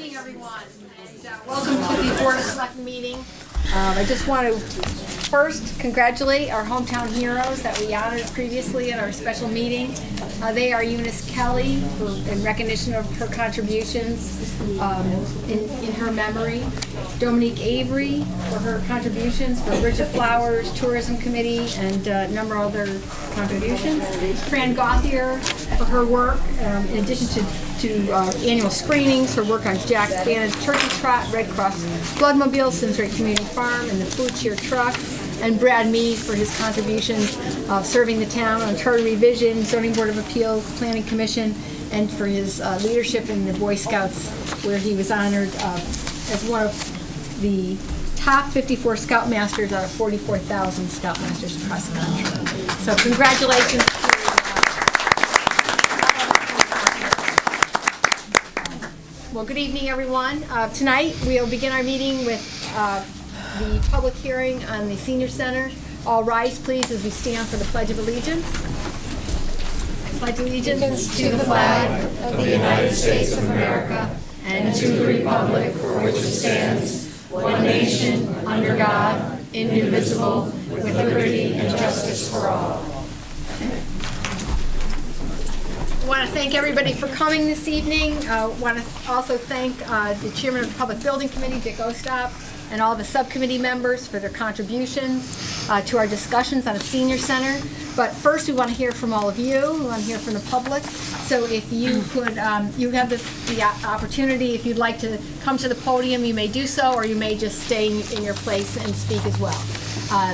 evening, everyone, and welcome to the Board of Selectmen meeting. I just want to first congratulate our hometown heroes that we honored previously at our special meeting. They are Eunice Kelly in recognition of her contributions in her memory, Dominique Avery for her contributions for Bridge of Flowers, Tourism Committee, and a number of other contributions. Fran Gauthier for her work, in addition to annual screenings, her work on Jack Bannon's Turkey Trot, Red Cross Bloodmobile, Simsbury Community Farm, and the Food Cheer Truck, and Brad Mead for his contributions serving the town on Charter Revision, Zoning Board of Appeals, Planning Commission, and for his leadership in the Boy Scouts, where he was honored as one of the top 54 Scoutmasters out of 44,000 Scoutmasters across the country. So congratulations to Well, good evening, everyone. Tonight, we'll begin our meeting with the public hearing on the Senior Center. All rise, please, as we stand for the Pledge of Allegiance. Pledge allegiance to the flag of the United States of America and to the republic for which it stands, one nation, under God, indivisible, with liberty and justice for all. I want to thank everybody for coming this evening. I want to also thank the Chairman of the Public Building Committee, Dick Ostap, and all the subcommittee members for their contributions to our discussions on a senior center. But first, we want to hear from all of you. We want to hear from the public. So if you could, you have the opportunity, if you'd like to come to the podium, you may do so, or you may just stay in your place and speak as well.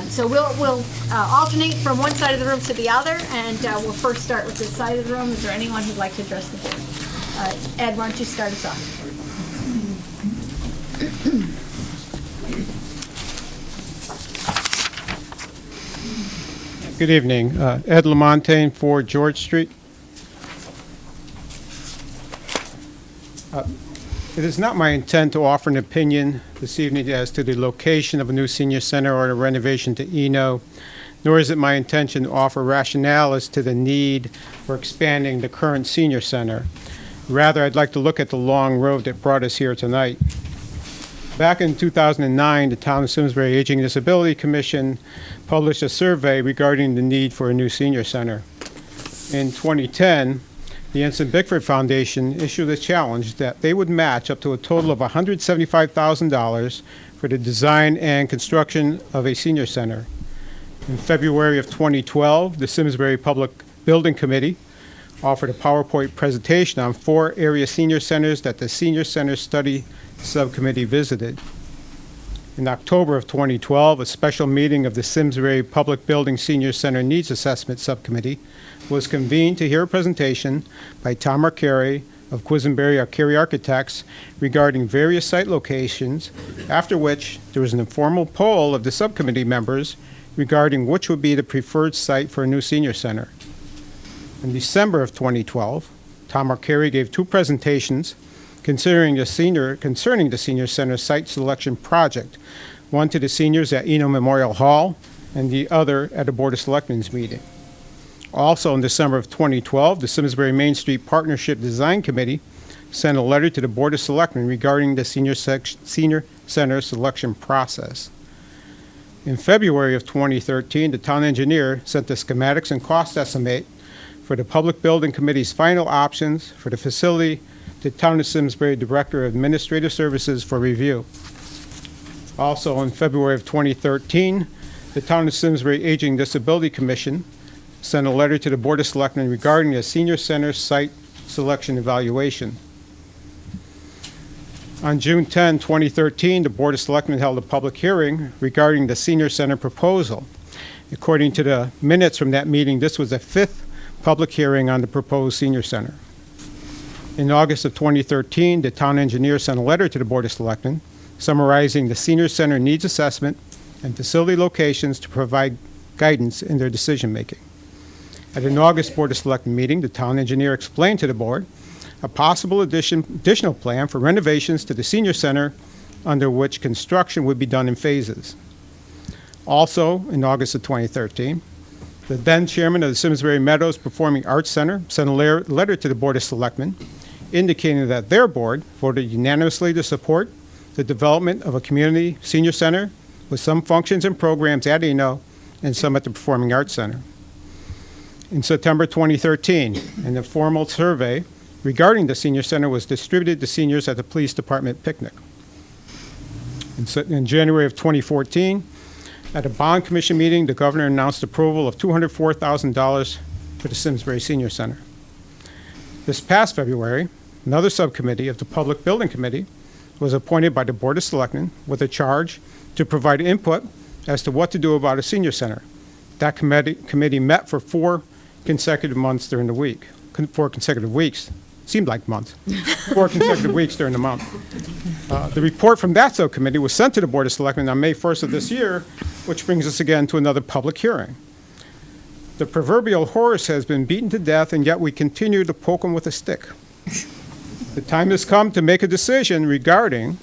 So we'll alternate from one side of the room to the other, and we'll first start with this side of the room. Is there anyone who'd like to address the board? Ed, why don't you start us off? Good evening. Ed Lamontagne for George Street. It is not my intent to offer an opinion this evening as to the location of a new senior center or a renovation to Eno, nor is it my intention to offer rationale as to the need for expanding the current senior center. Rather, I'd like to look at the long road that brought us here tonight. Back in 2009, the Town of Simsbury Aging and Disability Commission published a survey regarding the need for a new senior center. In 2010, the Ensign Bickford Foundation issued a challenge that they would match up to a total of $175,000 for the design and construction of a senior center. In February of 2012, the Simsbury Public Building Committee offered a PowerPoint presentation on 4 area senior centers that the Senior Center Study Subcommittee visited. In October of 2012, a special meeting of the Simsbury Public Building Senior Center Needs Assessment Subcommittee was convened to hear a presentation by Tom Arcari of Quisenberry Arcari Architects regarding various site locations, after which there was an informal poll of the subcommittee members regarding which would be the preferred site for a new senior center. In December of 2012, Tom Arcari gave 2 presentations concerning the senior center site selection project, one to the seniors at Eno Memorial Hall and the other at a Board of Selectmen's meeting. Also in December of 2012, the Simsbury Main Street Partnership Design Committee sent a letter to the Board of Selectmen regarding the senior center selection process. In February of 2013, the town engineer sent the schematics and cost estimate for the Public Building Committee's final options for the facility to Town of Simsbury Director of Administrative Services for review. Also in February of 2013, the Town of Simsbury Aging Disability Commission sent a letter to the Board of Selectmen regarding the senior center site selection evaluation. On June 10, 2013, the Board of Selectmen held a public hearing regarding the senior center proposal. According to the minutes from that meeting, this was the 5th public hearing on the proposed senior center. In August of 2013, the town engineer sent a letter to the Board of Selectmen summarizing the senior center needs assessment and facility locations to provide guidance in their decision-making. At an August Board of Selectmen meeting, the town engineer explained to the board a possible additional plan for renovations to the senior center under which construction would be done in phases. Also, in August of 2013, the then chairman of the Simsbury Meadows Performing Arts Center sent a letter to the Board of Selectmen indicating that their board voted unanimously to support the development of a community senior center with some functions and programs at Eno and some at the Performing Arts Center. In September 2013, an informal survey regarding the senior center was distributed to seniors at the police department picnic. In January of 2014, at a bond commission meeting, the governor announced approval of $204,000 for the Simsbury Senior Center. This past February, another subcommittee of the Public Building Committee was appointed by the Board of Selectmen with a charge to provide input as to what to do about a senior center. That committee met for 4 consecutive months during the week. 4 consecutive weeks. Seemed like months. 4 consecutive weeks during the month. The report from that subcommittee was sent to the Board of Selectmen on May 1st of this year, which brings us again to another public hearing. The proverbial horse has been beaten to death, and yet we continue to poke him with a stick. The time has come to make a decision regarding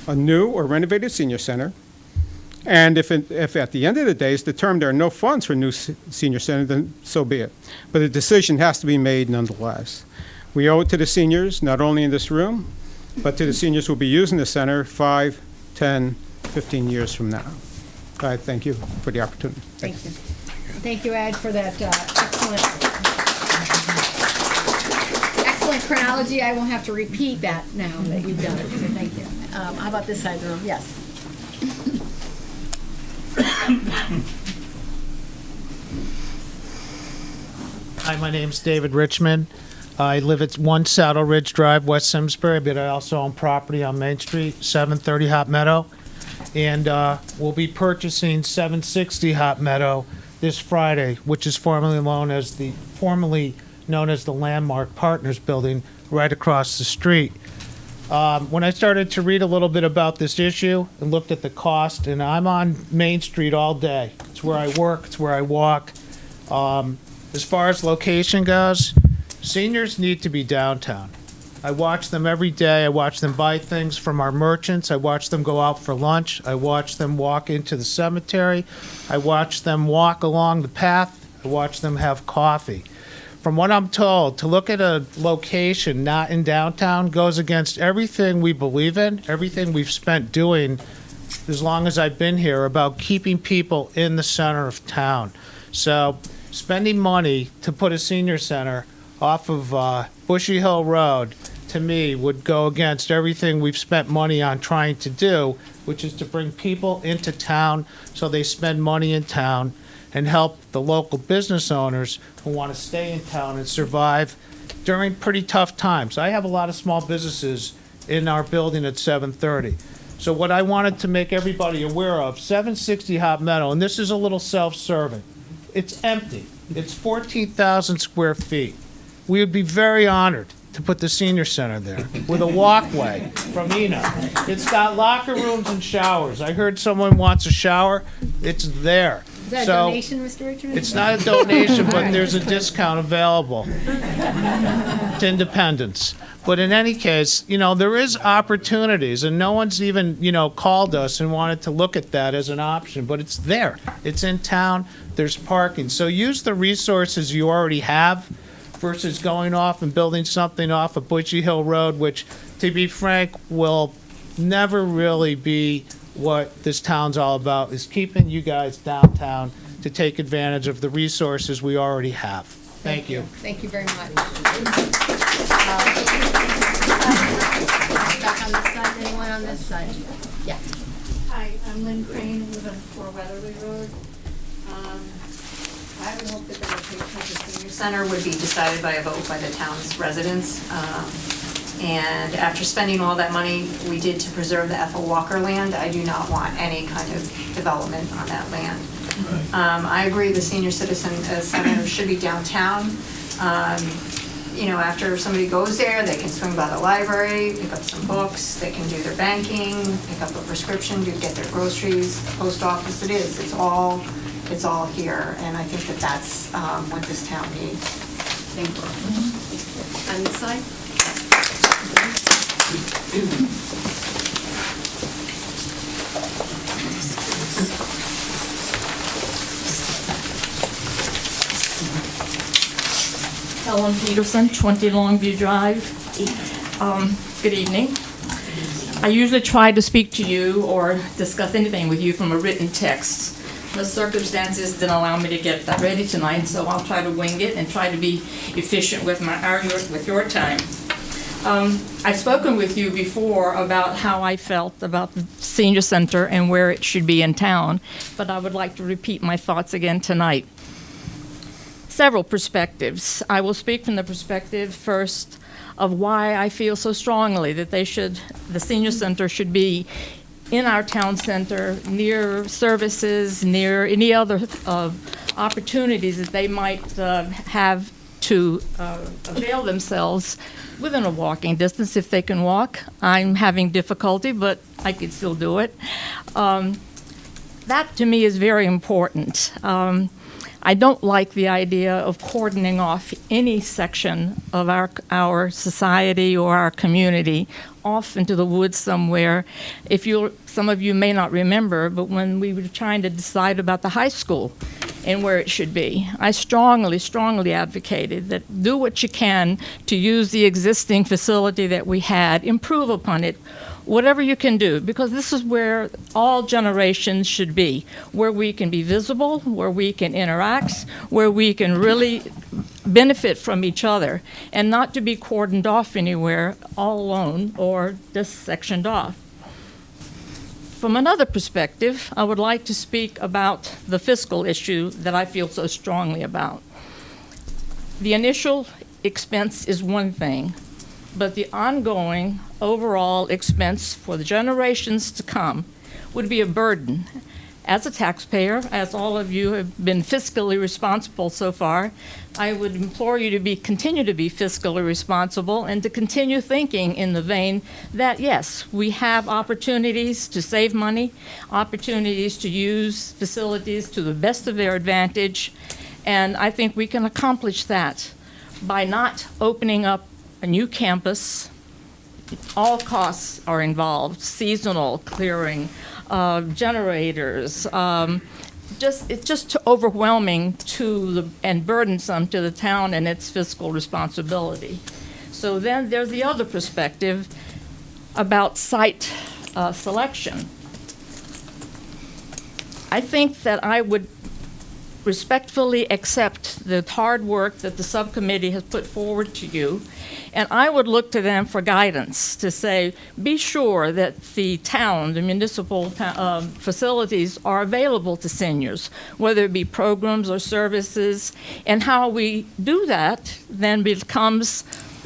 a new or renovated senior center, and if at the end of the day it's determined there are no funds for a new senior center, then so be it. But a decision has to be made nonetheless. We owe it to the seniors, not only in this room, but to the seniors who will be using the center 5, 10, 15 years from now. I thank you for the opportunity. Thank you. Thank you, Ed, for that excellent chronology. I won't have to repeat that now that you've done it, so thank you. How about this side of the room? Yes. Hi, my name's David Richmond. I live at 1 Saddle Ridge Drive, West Simsbury, but I also own property on Main Street, 730 Hot Meadow. And we'll be purchasing 760 Hot Meadow this Friday, which is formerly known as the Landmark Partners Building right across the street. When I started to read a little bit about this issue and looked at the cost, and I'm on Main Street all day. It's where I work, it's where I walk. As far as location goes, seniors need to be downtown. I watch them every day. I watch them buy things from our merchants. I watch them go out for lunch. I watch them walk into the cemetery. I watch them walk along the path. I watch them have coffee. From what I'm told, to look at a location not in downtown goes against everything we believe in, everything we've spent doing as long as I've been here about keeping people in the center of town. So spending money to put a senior center off of Bushy Hill Road, to me, would go against everything we've spent money on trying to do, which is to bring people into town so they spend money in town and help the local business owners who want to stay in town and survive during pretty tough times. I have a lot of small businesses in our building at 730. So what I wanted to make everybody aware of, 760 Hot Meadow, and this is a little self-serving, it's empty. It's 14,000 square feet. We would be very honored to put the senior center there with a walkway from Eno. It's got locker rooms and showers. I heard someone wants a shower. It's there. Is that a donation, Mr. Richmond? It's not a donation, but there's a discount available to independents. But in any case, there is opportunities, and no one's even, called us and wanted to look at that as an option, but it's there. It's in town. There's parking. So use the resources you already have versus going off and building something off of Bushy Hill Road, which, to be frank, will never really be what this town's all about, is keeping you guys downtown to take advantage of the resources we already have. Thank you. Thank you very much. Back on this side, anyone on this side? Yeah. Hi, I'm Lynn Crane, I live on 4 Weatherly Road. I would hope that the location of the senior center would be decided by a vote by the town's residents. And after spending all that money we did to preserve the Ethel Walker land, I do not want any kind of development on that land. I agree the senior citizen center should be downtown. After somebody goes there, they can swing by the library, pick up some books, they can do their banking, pick up a prescription, get their groceries, post office. It's all here, and I think that that's what this town needs. Thank you. On this side? Ellen Peterson, 20 Longview Drive. Good evening. I usually try to speak to you or discuss anything with you from a written text. The circumstances didn't allow me to get that ready tonight, so I'll try to wing it and try to be efficient with your time. I've spoken with you before about how I felt about the senior center and where it should be in town, but I would like to repeat my thoughts again tonight. Several perspectives. I will speak from the perspective first of why I feel so strongly that the senior center should be in our town center, near services, near any other opportunities that they might have to avail themselves within a walking distance if they can walk. I'm having difficulty, but I could still do it. That to me is very important. I don't like the idea of cordoning off any section of our society or our community off into the woods somewhere. Some of you may not remember, but when we were trying to decide about the high school and where it should be, I strongly, strongly advocated that do what you can to use the existing facility that we had, improve upon it, whatever you can do, because this is where all generations should be, where we can be visible, where we can interact, where we can really benefit from each other, and not to be cordoned off anywhere all alone or just sectioned off. From another perspective, I would like to speak about the fiscal issue that I feel so strongly about. The initial expense is one thing, but the ongoing overall expense for the generations to come would be a burden. As a taxpayer, as all of you have been fiscally responsible so far, I would implore you to continue to be fiscally responsible and to continue thinking in the vein that, yes, we have opportunities to save money, opportunities to use facilities to the best of their advantage, and I think we can accomplish that by not opening up a new campus. All costs are involved, seasonal clearing, generators. It's just too overwhelming and burdensome to the town and its fiscal responsibility. So then there's the other perspective about site selection. I think that I would respectfully accept the hard work that the subcommittee has put forward to you, and I would look to them for guidance to say, be sure that the town, the municipal facilities are available to seniors, whether it be programs or services, and how we do that then becomes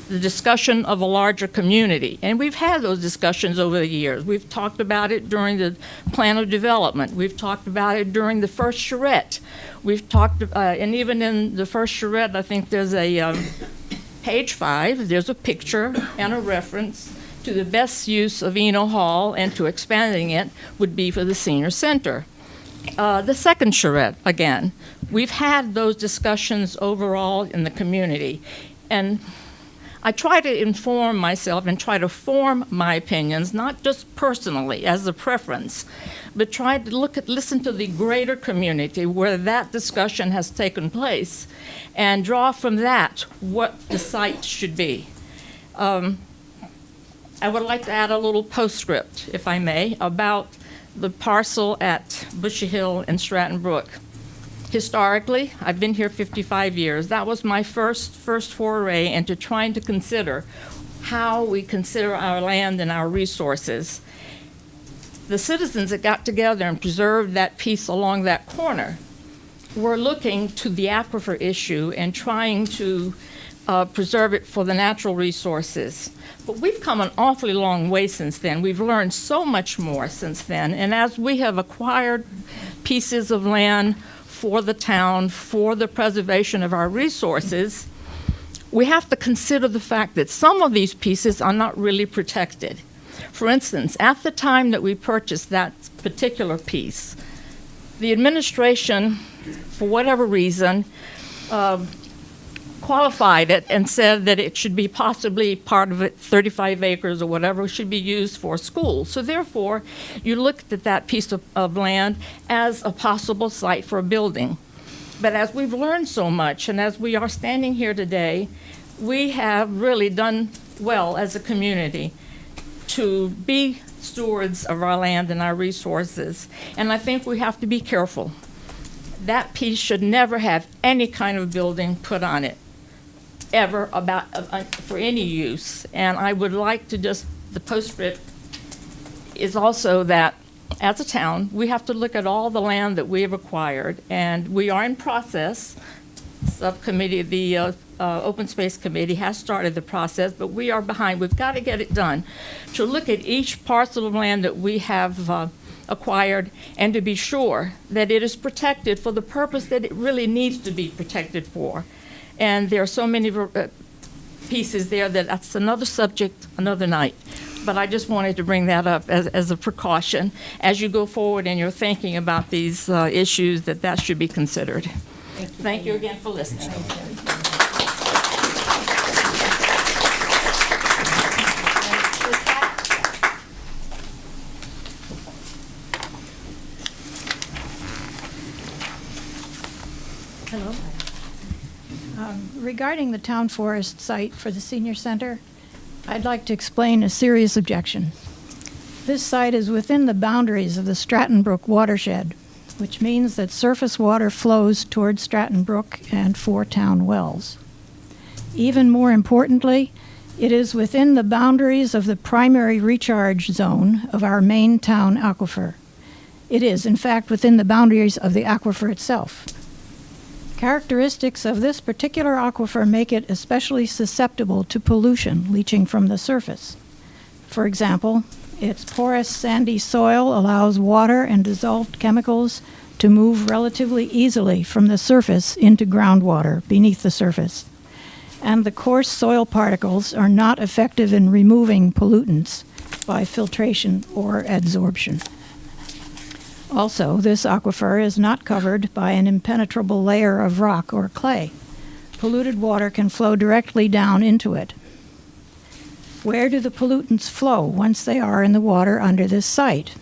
the discussion of a larger community. And we've had those discussions over the years. We've talked about it during the plan of development. We've talked about it during the first charrette. We've talked, and even in the first charrette, I think there's a page 5, there's a picture and a reference to the best use of Eno Hall and to expanding it would be for the senior center. The second charrette, again, we've had those discussions overall in the community. And I try to inform myself and try to form my opinions, not just personally as a preference, but try to listen to the greater community where that discussion has taken place and draw from that what the site should be. I would like to add a little postscript, if I may, about the parcel at Bushy Hill and Stratton Brook. Historically, I've been here 55 years. That was my first foray into trying to consider how we consider our land and our resources. The citizens that got together and preserved that piece along that corner were looking to the aquifer issue and trying to preserve it for the natural resources. But we've come an awfully long way since then. We've learned so much more since then. And as we have acquired pieces of land for the town, for the preservation of our resources, we have to consider the fact that some of these pieces are not really protected. For instance, at the time that we purchased that particular piece, the administration, for whatever reason, qualified it and said that it should be possibly part of it, 35 acres or whatever, should be used for schools. So therefore, you looked at that piece of land as a possible site for a building. But as we've learned so much, and as we are standing here today, we have really done well as a community to be stewards of our land and our resources. And I think we have to be careful. That piece should never have any kind of building put on it, ever, for any use. And I would like to just, the postscript is also that as a town, we have to look at all the land that we have acquired, and we are in process. Subcommittee, the Open Space Committee has started the process, but we are behind. We've got to get it done, to look at each parcel of land that we have acquired and to be sure that it is protected for the purpose that it really needs to be protected for. And there are so many pieces there that's another subject, another night. But I just wanted to bring that up as a precaution as you go forward and you're thinking about these issues, that should be considered. Thank you again for listening. Hello. Regarding the town forest site for the senior center, I'd like to explain a serious objection. This site is within the boundaries of the Stratton Brook watershed, which means that surface water flows towards Stratton Brook and 4 town wells. Even more importantly, it is within the boundaries of the primary recharge zone of our main town aquifer. It is, in fact, within the boundaries of the aquifer itself. Characteristics of this particular aquifer make it especially susceptible to pollution leaching from the surface. For example, its porous sandy soil allows water and dissolved chemicals to move relatively easily from the surface into groundwater beneath the surface. And the coarse soil particles are not effective in removing pollutants by filtration or adsorption. Also, this aquifer is not covered by an impenetrable layer of rock or clay. Polluted water can flow directly down into it. Where do the pollutants flow once they are in the water under this site?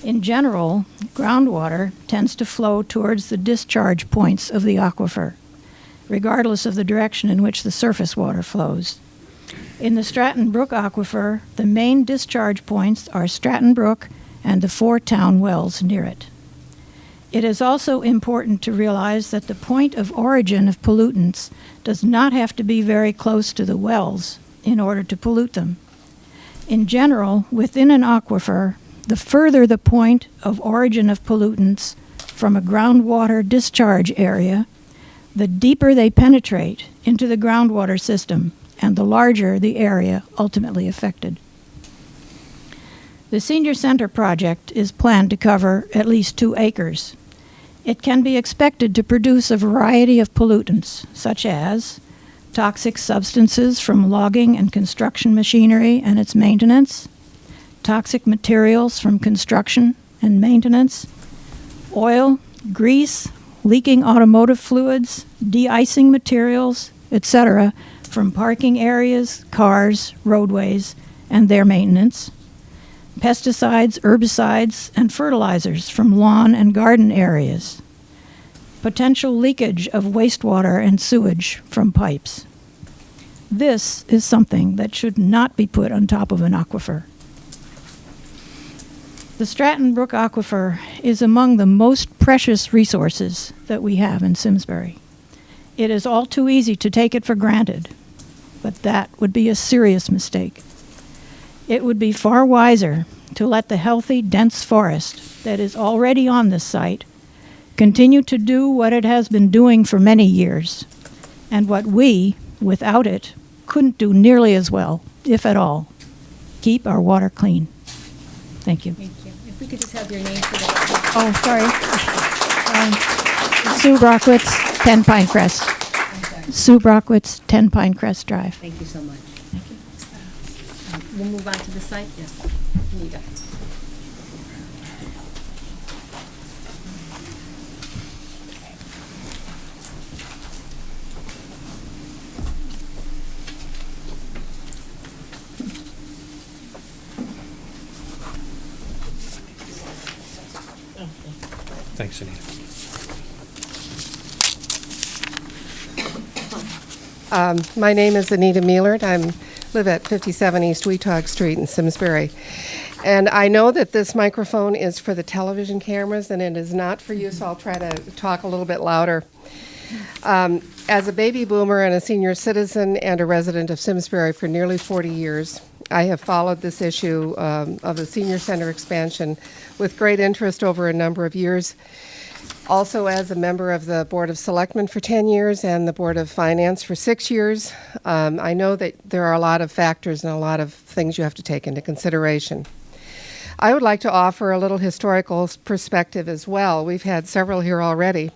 In general, groundwater tends to flow towards the discharge points of the aquifer, regardless of the direction in which the surface water flows. In the Stratton Brook aquifer, the main discharge points are Stratton Brook and the 4 town wells near it. It is also important to realize that the point of origin of pollutants does not have to be very close to the wells in order to pollute them. In general, within an aquifer, the further the point of origin of pollutants from a groundwater discharge area, the deeper they penetrate into the groundwater system and the larger the area ultimately affected. The Senior Center project is planned to cover at least 2 acres. It can be expected to produce a variety of pollutants, such as toxic substances from logging and construction machinery and its maintenance, toxic materials from construction and maintenance, oil, grease, leaking automotive fluids, de-icing materials, etc., from parking areas, cars, roadways, and their maintenance, pesticides, herbicides, and fertilizers from lawn and garden areas, potential leakage of wastewater and sewage from pipes. This is something that should not be put on top of an aquifer. The Stratton Brook aquifer is among the most precious resources that we have in Simsbury. It is all too easy to take it for granted, but that would be a serious mistake. It would be far wiser to let the healthy, dense forest that is already on this site continue to do what it has been doing for many years, and what we, without it, couldn't do nearly as well, if at all. Keep our water clean. Thank you. Thank you. If we could just have your name for the... Oh, sorry. Sue Brockwitz, 10 Pinecrest. Sue Brockwitz, 10 Pinecrest Drive. Thank you so much. Thank you. We'll move on to the site. Yes. Anita. Thanks, Anita. My name is Anita Mealard. I'm live at 57 East Weetog Street in Simsbury. And I know that this microphone is for the television cameras, and it is not for you, so I'll try to talk a little bit louder. As a baby boomer and a senior citizen and a resident of Simsbury for nearly 40 years, I have followed this issue of the senior center expansion with great interest over a number of years. Also, as a member of the Board of Selectmen for 10 years and the Board of Finance for 6 years, I know that there are a lot of factors and a lot of things you have to take into consideration. I would like to offer a little historical perspective as well. We've had several here already.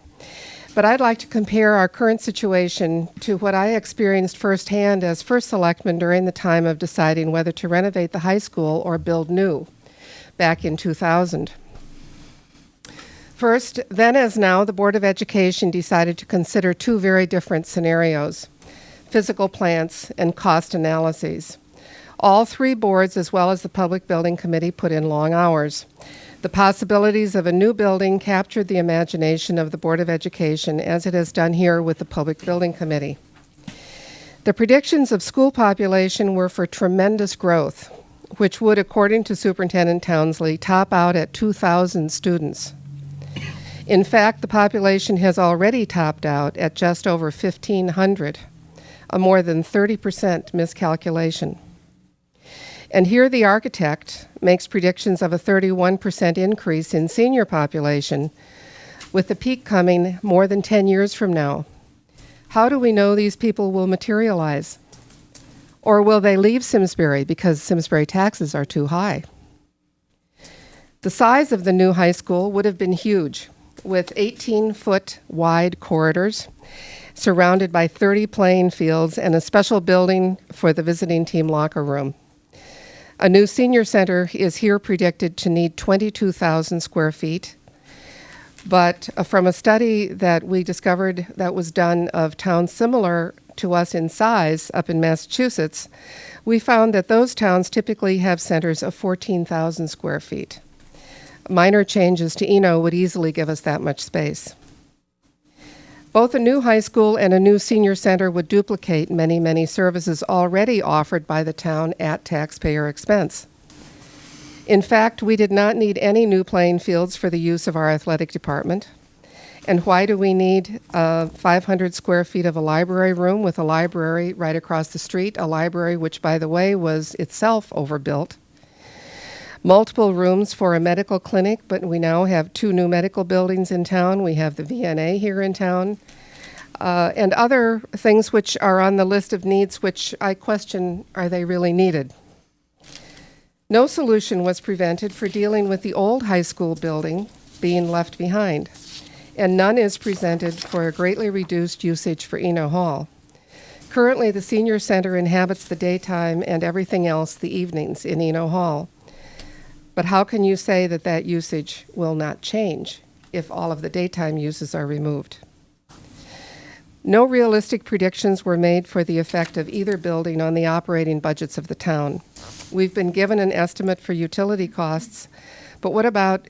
But I'd like to compare our current situation to what I experienced firsthand as first selectman during the time of deciding whether to renovate the high school or build new back in 2000. First, then as now, the Board of Education decided to consider two very different scenarios: physical plants and cost analyses. All three boards, as well as the Public Building Committee, put in long hours. The possibilities of a new building captured the imagination of the Board of Education, as it has done here with the Public Building Committee. The predictions of school population were for tremendous growth, which would, according to Superintendent Townsley, top out at 2,000 students. In fact, the population has already topped out at just over 1,500, a more than 30% miscalculation. And here the architect makes predictions of a 31% increase in senior population, with the peak coming more than 10 years from now. How do we know these people will materialize? Or will they leave Simsbury because Simsbury taxes are too high? The size of the new high school would have been huge, with 18-foot wide corridors, surrounded by 30 playing fields and a special building for the visiting team locker room. A new senior center is here predicted to need 22,000 square feet. But from a study that we discovered that was done of towns similar to us in size up in Massachusetts, we found that those towns typically have centers of 14,000 square feet. Minor changes to Eno would easily give us that much space. Both a new high school and a new senior center would duplicate many, many services already offered by the town at taxpayer expense. In fact, we did not need any new playing fields for the use of our athletic department. And why do we need 500 square feet of a library room with a library right across the street, a library which, by the way, was itself overbuilt? Multiple rooms for a medical clinic, but we now have 2 new medical buildings in town. We have the VNA here in town, and other things which are on the list of needs which I question, are they really needed? No solution was presented for dealing with the old high school building being left behind, and none is presented for a greatly reduced usage for Eno Hall. Currently, the senior center inhabits the daytime and everything else the evenings in Eno Hall. But how can you say that that usage will not change if all of the daytime uses are removed? No realistic predictions were made for the effect of either building on the operating budgets of the town. We've been given an estimate for utility costs, but what about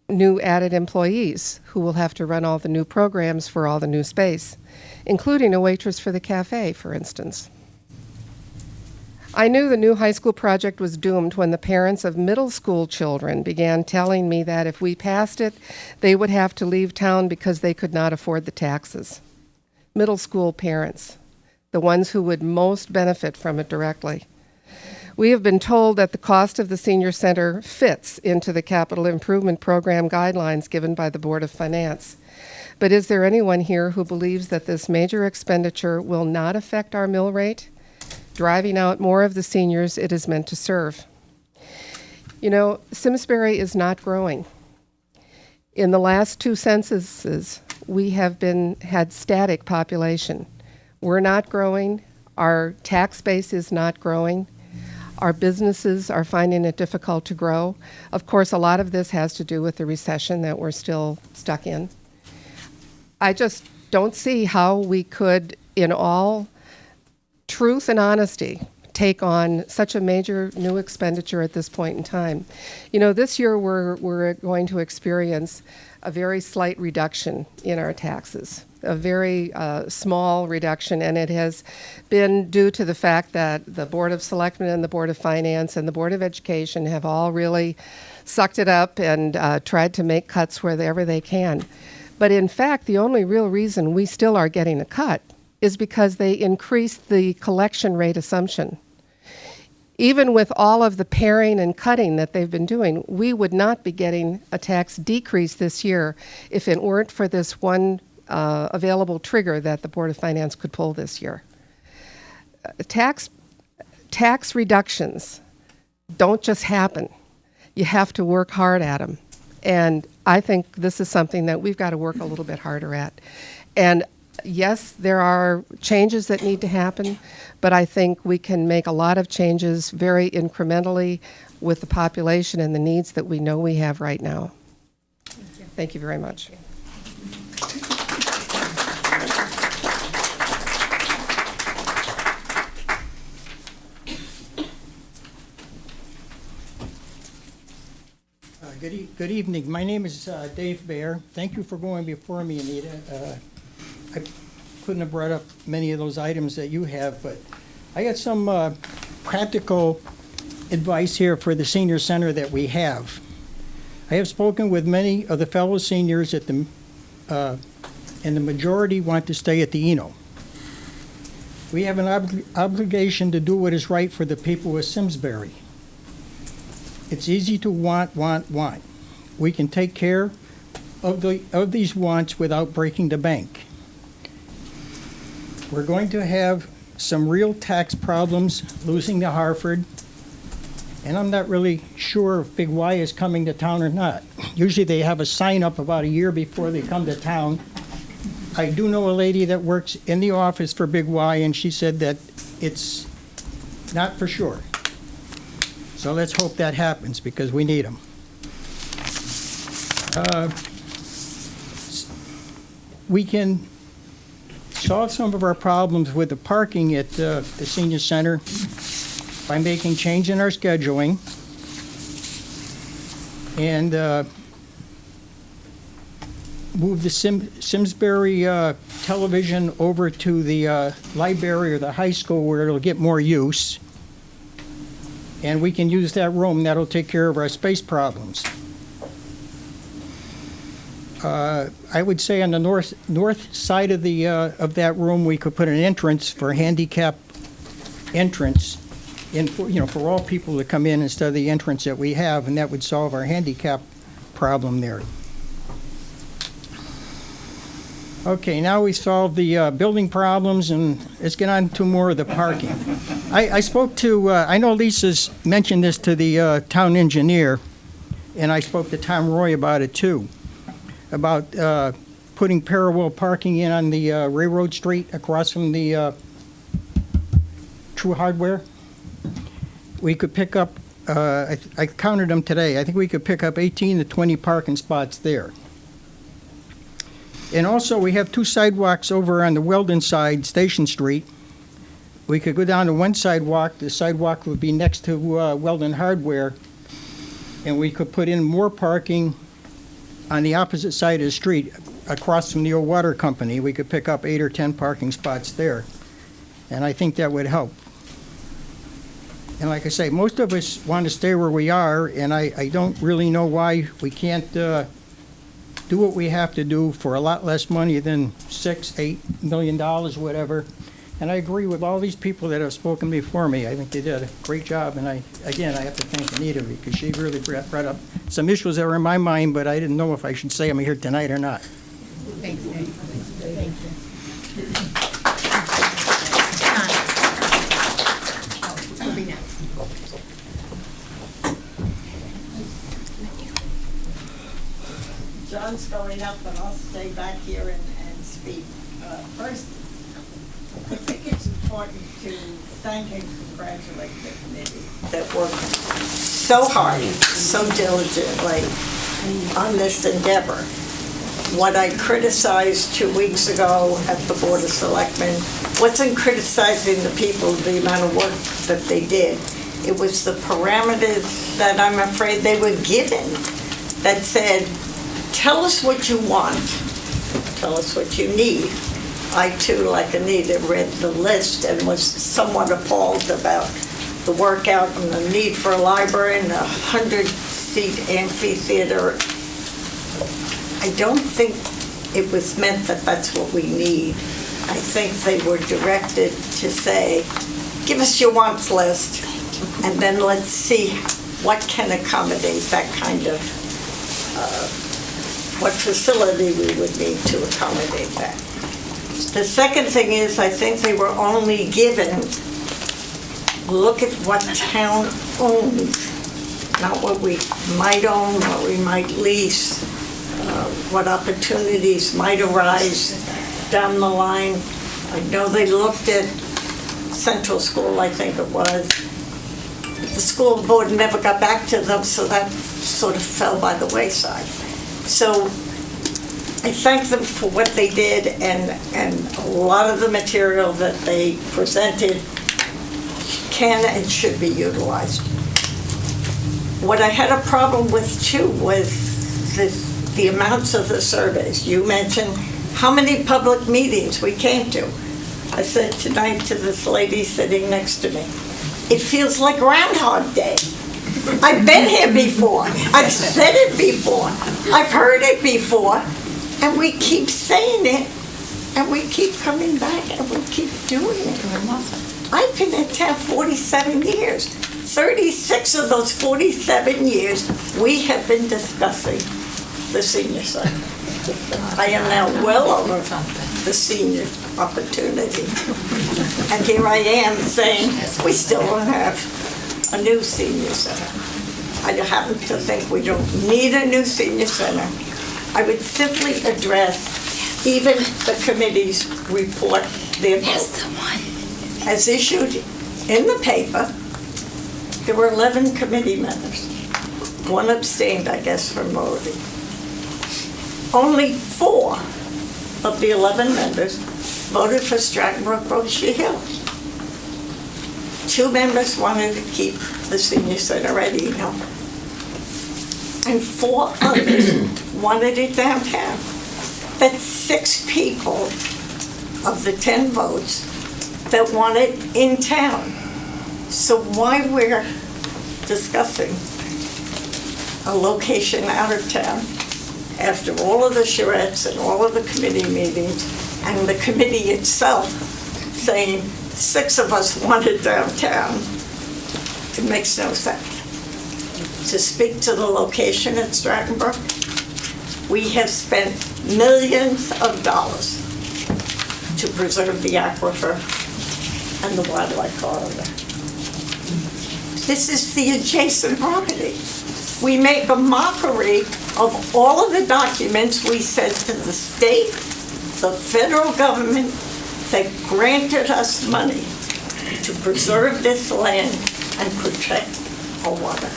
new added employees who will have to run all the new programs for all the new space, including a waitress for the cafe, for instance? I knew the new high school project was doomed when the parents of middle school children began telling me that if we passed it, they would have to leave town because they could not afford the taxes. Middle school parents, the ones who would most benefit from it directly. We have been told that the cost of the senior center fits into the capital improvement program guidelines given by the Board of Finance. But is there anyone here who believes that this major expenditure will not affect our mill rate, driving out more of the seniors it is meant to serve? You know, Simsbury is not growing. In the last 2 censuses, we have had static population. We're not growing. Our tax base is not growing. Our businesses are finding it difficult to grow. Of course, a lot of this has to do with the recession that we're still stuck in. I just don't see how we could, in all truth and honesty, take on such a major new expenditure at this point in time. You know, this year we're going to experience a very slight reduction in our taxes, a very small reduction, and it has been due to the fact that the Board of Selectmen and the Board of Finance and the Board of Education have all really sucked it up and tried to make cuts wherever they can. But in fact, the only real reason we still are getting a cut is because they increased the collection rate assumption. Even with all of the paring and cutting that they've been doing, we would not be getting a tax decrease this year if it weren't for this one available trigger that the Board of Finance could pull this year. Tax reductions don't just happen. You have to work hard at them. And I think this is something that we've got to work a little bit harder at. And yes, there are changes that need to happen, but I think we can make a lot of changes very incrementally with the population and the needs that we know we have right now. Thank you very much. Good evening. My name is Dave Baer. Thank you for going before me, Anita. I couldn't have brought up many of those items that you have, but I got some practical advice here for the senior center that we have. I have spoken with many of the fellow seniors at the, and the majority want to stay at the Eno. We have an obligation to do what is right for the people of Simsbury. It's easy to want. We can take care of these wants without breaking the bank. We're going to have some real tax problems losing to Hartford, and I'm not really sure if Big Y is coming to town or not. Usually they have a sign up about a year before they come to town. I do know a lady that works in the office for Big Y, and she said that it's not for sure. So let's hope that happens, because we need them. We can solve some of our problems with the parking at the senior center by making change in our scheduling and move the Simsbury television over to the library or the high school where it'll get more use. And we can use that room. That'll take care of our space problems. I would say on the north side of that room, we could put an entrance for handicap entrance, for all people to come in instead of the entrance that we have, and that would solve our handicap problem there. Okay, now we solved the building problems, and let's get on to more of the parking. I spoke to, I know Lisa's mentioned this to the town engineer, and I spoke to Tom Roy about it too, about putting parallel parking in on the Railroad Street across from the True Hardware. We could pick up, I counted them today, I think we could pick up 18 to 20 parking spots there. And also, we have two sidewalks over on the Weldon side, Station Street. We could go down to one sidewalk. The sidewalk would be next to Weldon Hardware. And we could put in more parking on the opposite side of the street, across from the old water company. We could pick up 8 or 10 parking spots there. And I think that would help. And like I say, most of us want to stay where we are, and I don't really know why we can't do what we have to do for a lot less money than $6-8 million, whatever. And I agree with all these people that have spoken before me. I think they did a great job, and I have to thank Anita, because she really brought up some issues that were in my mind, but I didn't know if I should say them here tonight or not. Thanks, Dave. Thank you. Who'll be next? John's going up, but I'll stay back here and speak. First, I think it's important to thank and congratulate the committee that worked so hard, so diligently on this endeavor. what I criticized 2 weeks ago at the Board of Selectmen wasn't criticizing the people, the amount of work that they did. It was the parameters that I'm afraid they were given that said, tell us what you want, tell us what you need. I too, like Anita, read the list and was somewhat appalled about the workout and the need for a library and a 100-seat amphitheater. I don't think it was meant that that's what we need. I think they were directed to say, give us your wants list, and then let's see what can accommodate that kind of, what facility we would need to accommodate that. The second thing is, I think they were only given, look at what town owns, not what we might own, what we might lease, what opportunities might arise down the line. I know they looked at Central School, I think it was. The school board never got back to them, so that sort of fell by the wayside. So I thank them for what they did, and a lot of the material that they presented can and should be utilized. What I had a problem with too was the amounts of the surveys. You mentioned how many public meetings we came to. I said tonight to this lady sitting next to me, it feels like Groundhog Day. I've been here before. I've said it before. I've heard it before. And we keep saying it, and we keep coming back, and we keep doing it. I've been in town 47 years. 36 of those 47 years, we have been discussing the senior center. I am now well over the senior opportunity. And here I am saying, we still don't have a new senior center. I happen to think we don't need a new senior center. I would simply address even the committee's report, their vote. As issued in the paper, there were 11 committee members. One abstained, I guess, from voting. Only 4 of the 11 members voted for Stratton Brook Berkshire Hills. 2 members wanted to keep the senior center at Eno. And 4 others wanted it downtown. That's 6 people of the 10 votes that want it in town. So why we're discussing a location out of town after all of the charrettes and all of the committee meetings and the committee itself saying 6 of us want it downtown, it makes no sense. To speak to the location at Stratton Brook, we have spent millions of dollars to preserve the aquifer and the wildlife corridor. This is the adjacent property. We make a mockery of all of the documents we sent to the state, the federal government that granted us money to preserve this land and protect our water.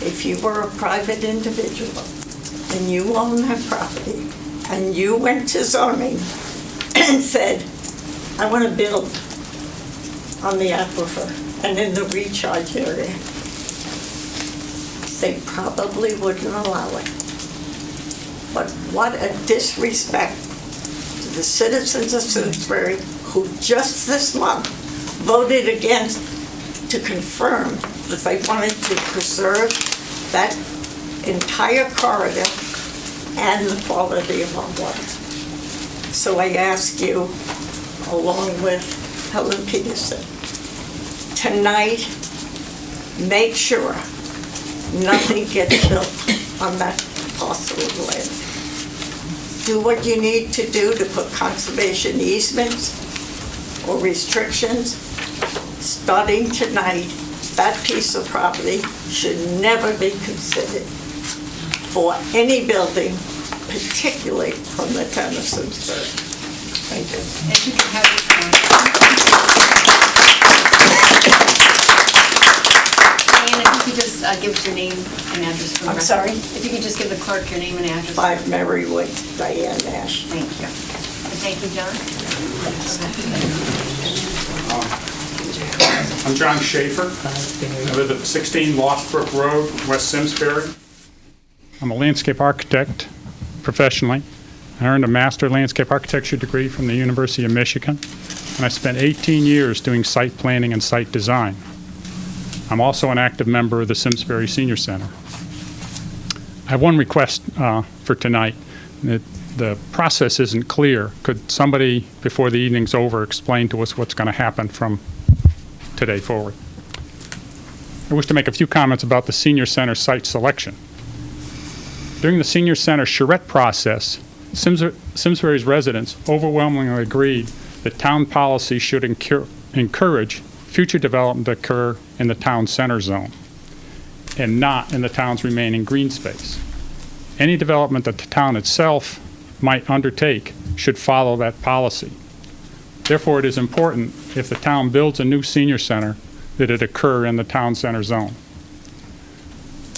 If you were a private individual and you own that property and you went to zoning and said, I want to build on the aquifer and in the recharge area, they probably wouldn't allow it. But what a disrespect to the citizens of Simsbury who just this month voted against to confirm that they wanted to preserve that entire corridor and the quality of our water. So I ask you, along with Helen Peterson, tonight, make sure nothing gets built on that parcel of land. Do what you need to do to put conservation easements or restrictions. Starting tonight, that piece of property should never be considered for any building, particularly from the town of Simsbury. Thank you. And you can have your phone. you just give us your name and address for the I'm record. sorry? If you could just give the clerk your name and address. 5 Marywood, Diane Nash. Thank you. And thank you, John. I'm John Schaefer. I live at 16 Lostbrook Road, West Simsbury. I'm a landscape architect professionally. I earned a master landscape architecture degree from the University of Michigan, and I spent 18 years doing site planning and site design. I'm also an active member of the Simsbury Senior Center. I have one request for tonight. The process isn't clear. Could somebody, before the evening's over, explain to us what's going to happen from today forward? I wish to make a few comments about the Senior Center site selection. During the Senior Center charrette process, Simsbury's residents overwhelmingly agreed that town policy should encourage future development to occur in the town center zone and not in the town's remaining green space. Any development that the town itself might undertake should follow that policy. Therefore, it is important, if the town builds a new senior center, that it occur in the town center zone.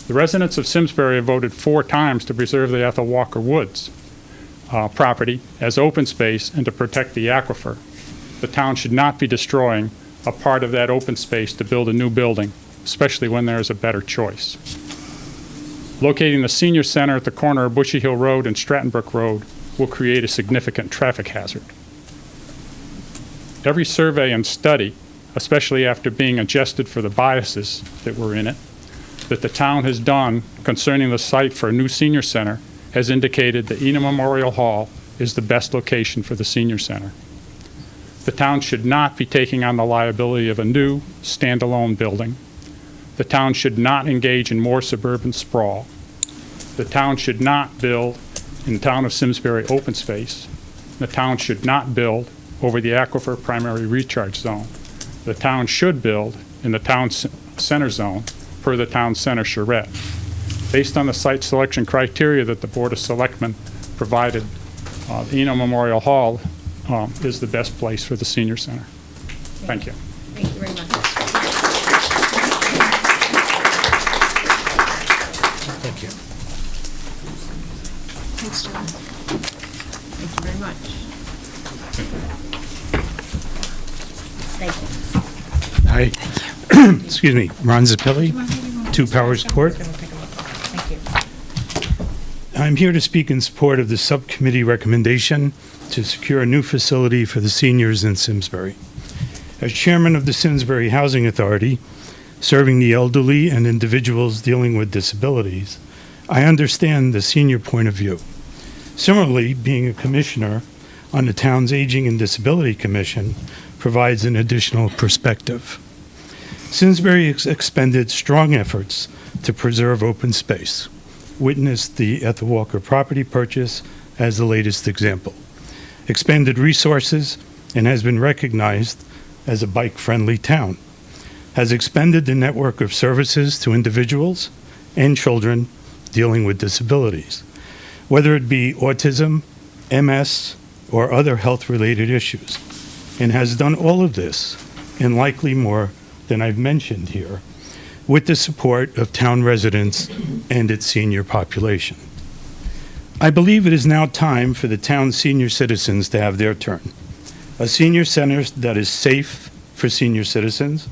The residents of Simsbury have voted 4 times to preserve the Ethel Walker Woods property as open space and to protect the aquifer. The town should not be destroying a part of that open space to build a new building, especially when there is a better choice. Locating the senior center at the corner of Bushy Hill Road and Stratton Brook Road will create a significant traffic hazard. Every survey and study, especially after being adjusted for the biases that were in it, that the town has done concerning the site for a new senior center has indicated that Ena Memorial Hall is the best location for the senior center. The town should not be taking on the liability of a new standalone building. The town should not engage in more suburban sprawl. The town should not build in the town of Simsbury open space. The town should not build over the aquifer primary recharge zone. The town should build in the town center zone per the town center charrette. Based on the site selection criteria that the Board of Selectmen provided, the Eno Memorial Hall is the best place for the senior center. Thank you. Thank you very much. Thank you. Thanks, John. Thank you very much. Thank you. Hi. Excuse me. Ron Zappilli, 2 Powers Court. I'm here to speak in support of the subcommittee recommendation to secure a new facility for the seniors in Simsbury. As chairman of the Simsbury Housing Authority, serving the elderly and individuals dealing with disabilities, I understand the senior point of view. Similarly, being a commissioner on the town's Aging and Disability Commission provides an additional perspective. Simsbury expended strong efforts to preserve open space. Witness the Ethel Walker property purchase as the latest example. Expended resources and has been recognized as a bike-friendly town. Has expended the network of services to individuals and children dealing with disabilities, whether it be autism, MS, or other health-related issues, and has done all of this, and likely more than I've mentioned here, with the support of town residents and its senior population. I believe it is now time for the town's senior citizens to have their turn. A senior center that is safe for senior citizens,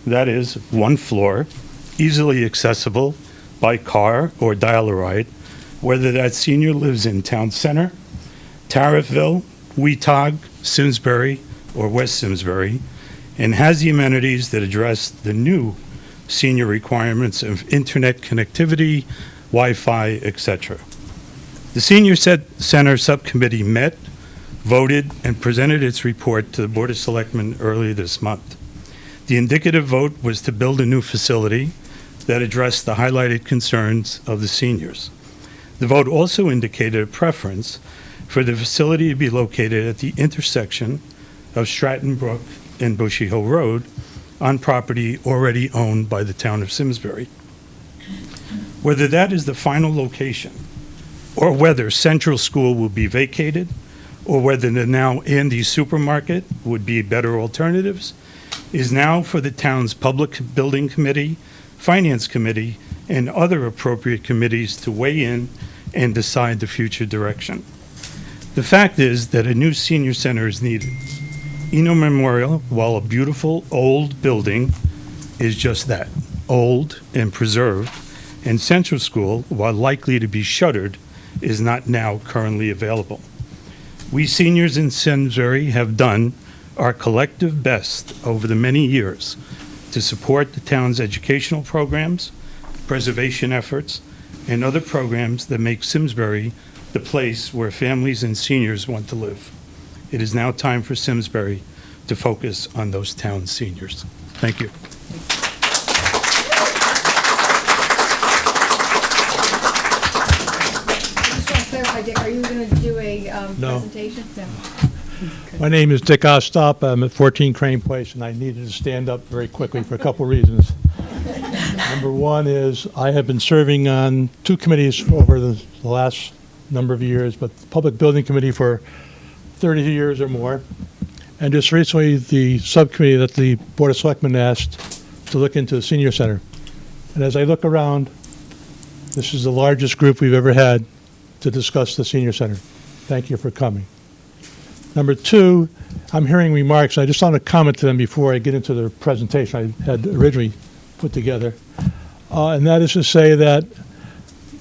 that is, 1 floor, easily accessible by car or dial-a-ride, whether that senior lives in Town Center, Tariffville, Weetag, Simsbury, or West Simsbury, and has the amenities that address the new senior requirements of internet connectivity, Wi-Fi, etc. The Senior Center Subcommittee met, voted, and presented its report to the Board of Selectmen earlier this month. The indicative vote was to build a new facility that addressed the highlighted concerns of the seniors. The vote also indicated a preference for the facility to be located at the intersection of Stratton Brook and Bushy Hill Road on property already owned by the town of Simsbury. Whether that is the final location, or whether Central School will be vacated, or whether the now Andy's Supermarket would be better alternatives, is now for the town's Public Building Committee Finance Committee, and other appropriate committees to weigh in and decide the future direction. The fact is that a new senior center is needed. Eno Memorial, while a beautiful old building, is just that, old and preserved, and Central School, while likely to be shuttered, is not now currently available. We seniors in Simsbury have done our collective best over the many years to support the town's educational programs, preservation efforts, and other programs that make Simsbury the place where families and seniors want to live. It is now time for Simsbury to focus on those town seniors. Thank you. Just want to clarify, Dick, are you going to do a No. presentation? No. My name is Dick Ostap. I'm at 14 Crane Place, and I needed to stand up very quickly for a couple reasons. Number one is I have been serving on two committees over the last number of years, but the Public Building Committee for 30 years or more. And just recently, the subcommittee that the Board of Selectmen asked to look into the senior center. And as I look around, this is the largest group we've ever had to discuss the senior center. Thank you for coming. Number two, I'm hearing remarks. I just want to comment to them before I get into the presentation I had originally put together. And that is to say that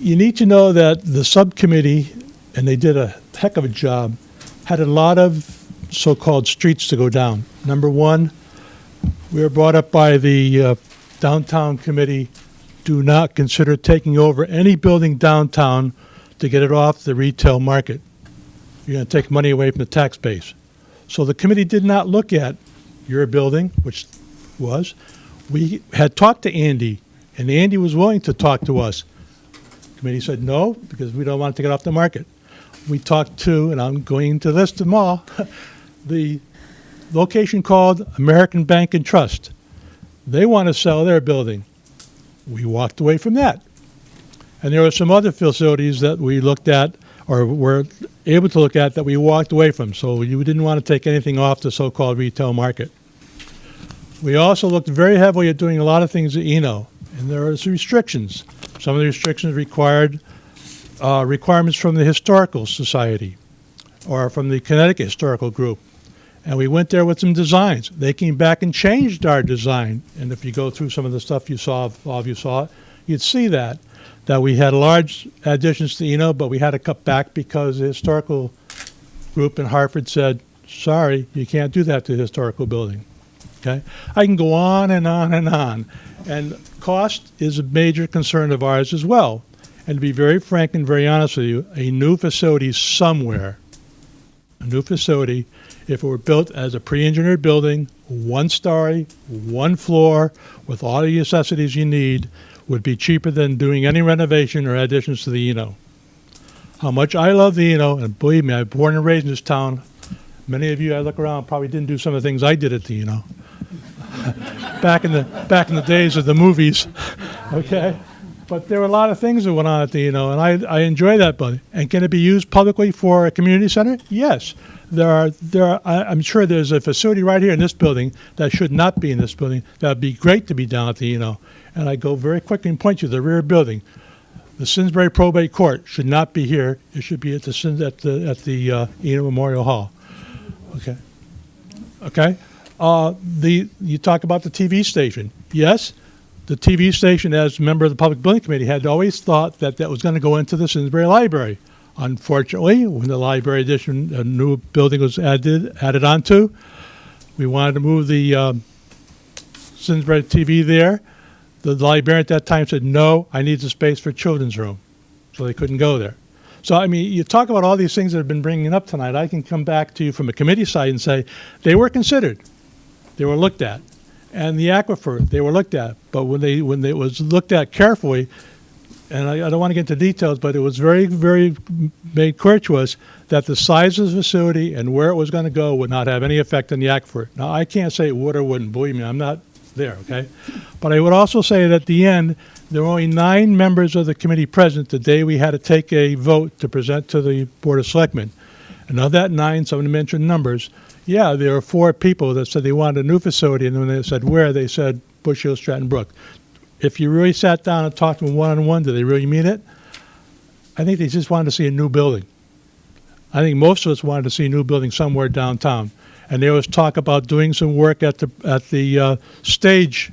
you need to know that the subcommittee, and they did a heck of a job, had a lot of so-called streets to go down. Number one, we were brought up by the downtown committee, do not consider taking over any building downtown to get it off the retail market. You're going to take money away from the tax base. So the committee did not look at your building, which was, we had talked to Andy, and Andy was willing to talk to us. The committee said no, because we don't want to take it off the market. We talked to, and I'm going to list them all, the location called American Bank and Trust. They want to sell their building. We walked away from that. And there were some other facilities that we looked at, or were able to look at, that we walked away from. So you didn't want to take anything off the so-called retail market. We also looked very heavily at doing a lot of things at Eno, and there are some restrictions. Some of the restrictions required requirements from the Historical Society or from the Connecticut Historical Group. And we went there with some designs. They came back and changed our design. And if you go through some of the stuff you saw, all of you saw it, you'd see that we had large additions to Eno, but we had to cut back because the Historical Group in Hartford said, sorry, you can't do that to the historical building. Okay? I can go on and on and on. And cost is a major concern of ours as well. And to be very frank and very honest with you, a new facility somewhere, a new facility, if it were built as a pre-engineered building, one story, one floor, with all the necessities you need, would be cheaper than doing any renovation or additions to the Eno. How much I love the Eno, and believe me, I'm born and raised in this town. Many of you, I look around, probably didn't do some of the things I did at the Eno. back in the days of the movies, okay? But there were a lot of things that went on at the Eno, and I enjoy that building. And can it be used publicly for a community center? Yes. I'm sure there's a facility right here in this building that should not be in this building. That would be great to be down at the Eno. And I go very quickly and point you to the rear building. The Simsbury Probate Court should not be here. It should be at the Eno Memorial Hall. Okay. Okay. You talk about the TV station. Yes, the TV station, as a member of the Public Building Committee, had always thought that was going to go into the Simsbury Library. Unfortunately, when the library addition, a new building was added onto, we wanted to move the Simsbury TV there. The librarian at that time said, no, I need the space for children's room. So they couldn't go there. So, I mean, you talk about all these things that have been bringing up tonight. I can come back to you from a committee side and say they were considered. They were looked at. And the aquifer, they were looked at. But when it was looked at carefully, and I don't want to get into details, but it was very, very made clear to us that the size of the facility and where it was going to go would not have any effect on the aquifer. Now, I can't say it would or wouldn't. Believe me, I'm not there, okay? But I would also say that at the end, there were only 9 members of the committee present the day we had to take a vote to present to the Board of Selectmen. And of that 9, someone mentioned numbers. Yeah, there were 4 people that said they wanted a new facility, and when they said where, they said Bush Hill, Stratton Brook. if you really sat down and talked to them one-on-one, do they really mean it? I think they just wanted to see a new building. I think most of us wanted to see a new building somewhere downtown. And they always talk about doing some work at the stage,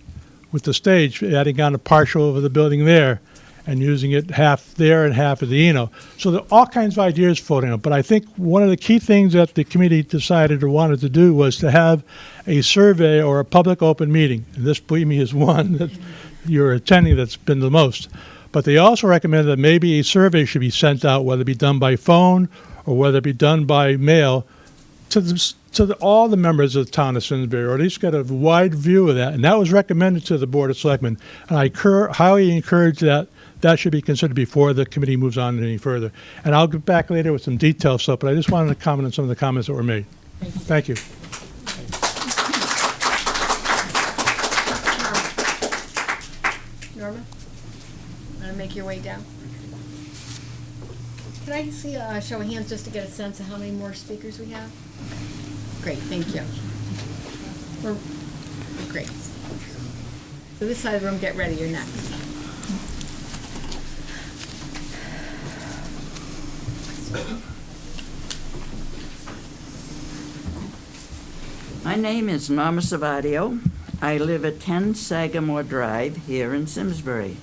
with the stage, adding on a partial over the building there and using it half there and half at the Eno. So there are all kinds of ideas floating up. But I think one of the key things that the committee decided or wanted to do was to have a survey or a public open meeting. And this, believe me, is one that you're attending that's been the most. But they also recommended that maybe a survey should be sent out, whether it be done by phone or whether it be done by mail, to all the members of the town of Simsbury, or at least get a wide view of that. And that was recommended to the Board of Selectmen. And I highly encourage that should be considered before the committee moves on any further. And I'll get back later with some detailed stuff, but I just wanted to comment on some of the comments that were made. Thank you. Norma? Want to make your way down? Can I see a show of hands just to get a sense of how many more speakers we have? Great, thank you. We're great. So this side of the room, get ready, you're next. My name is Norma Savadio. I live at 10 Sagamore Drive here in Simsbury.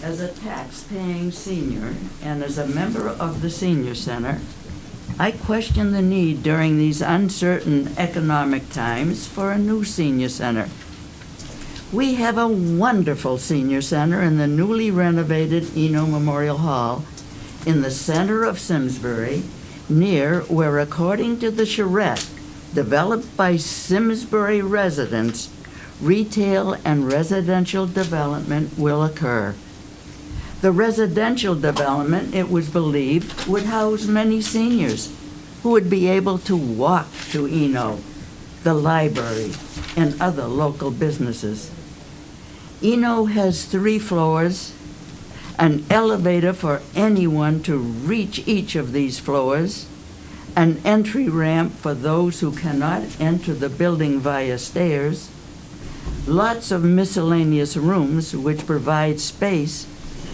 As a tax-paying senior and as a member of the Senior Center, I question the need during these uncertain economic times for a new senior center. We have a wonderful senior center in the newly renovated Eno Memorial Hall in the center of Simsbury, near where, according to the charrette developed by Simsbury residents, retail and residential development will occur. The residential development, it was believed, would house many seniors who would be able to walk to Eno, the library, and other local businesses. Eno has 3 floors, an elevator for anyone to reach each of these floors, an entry ramp for those who cannot enter the building via stairs, lots of miscellaneous rooms which provide space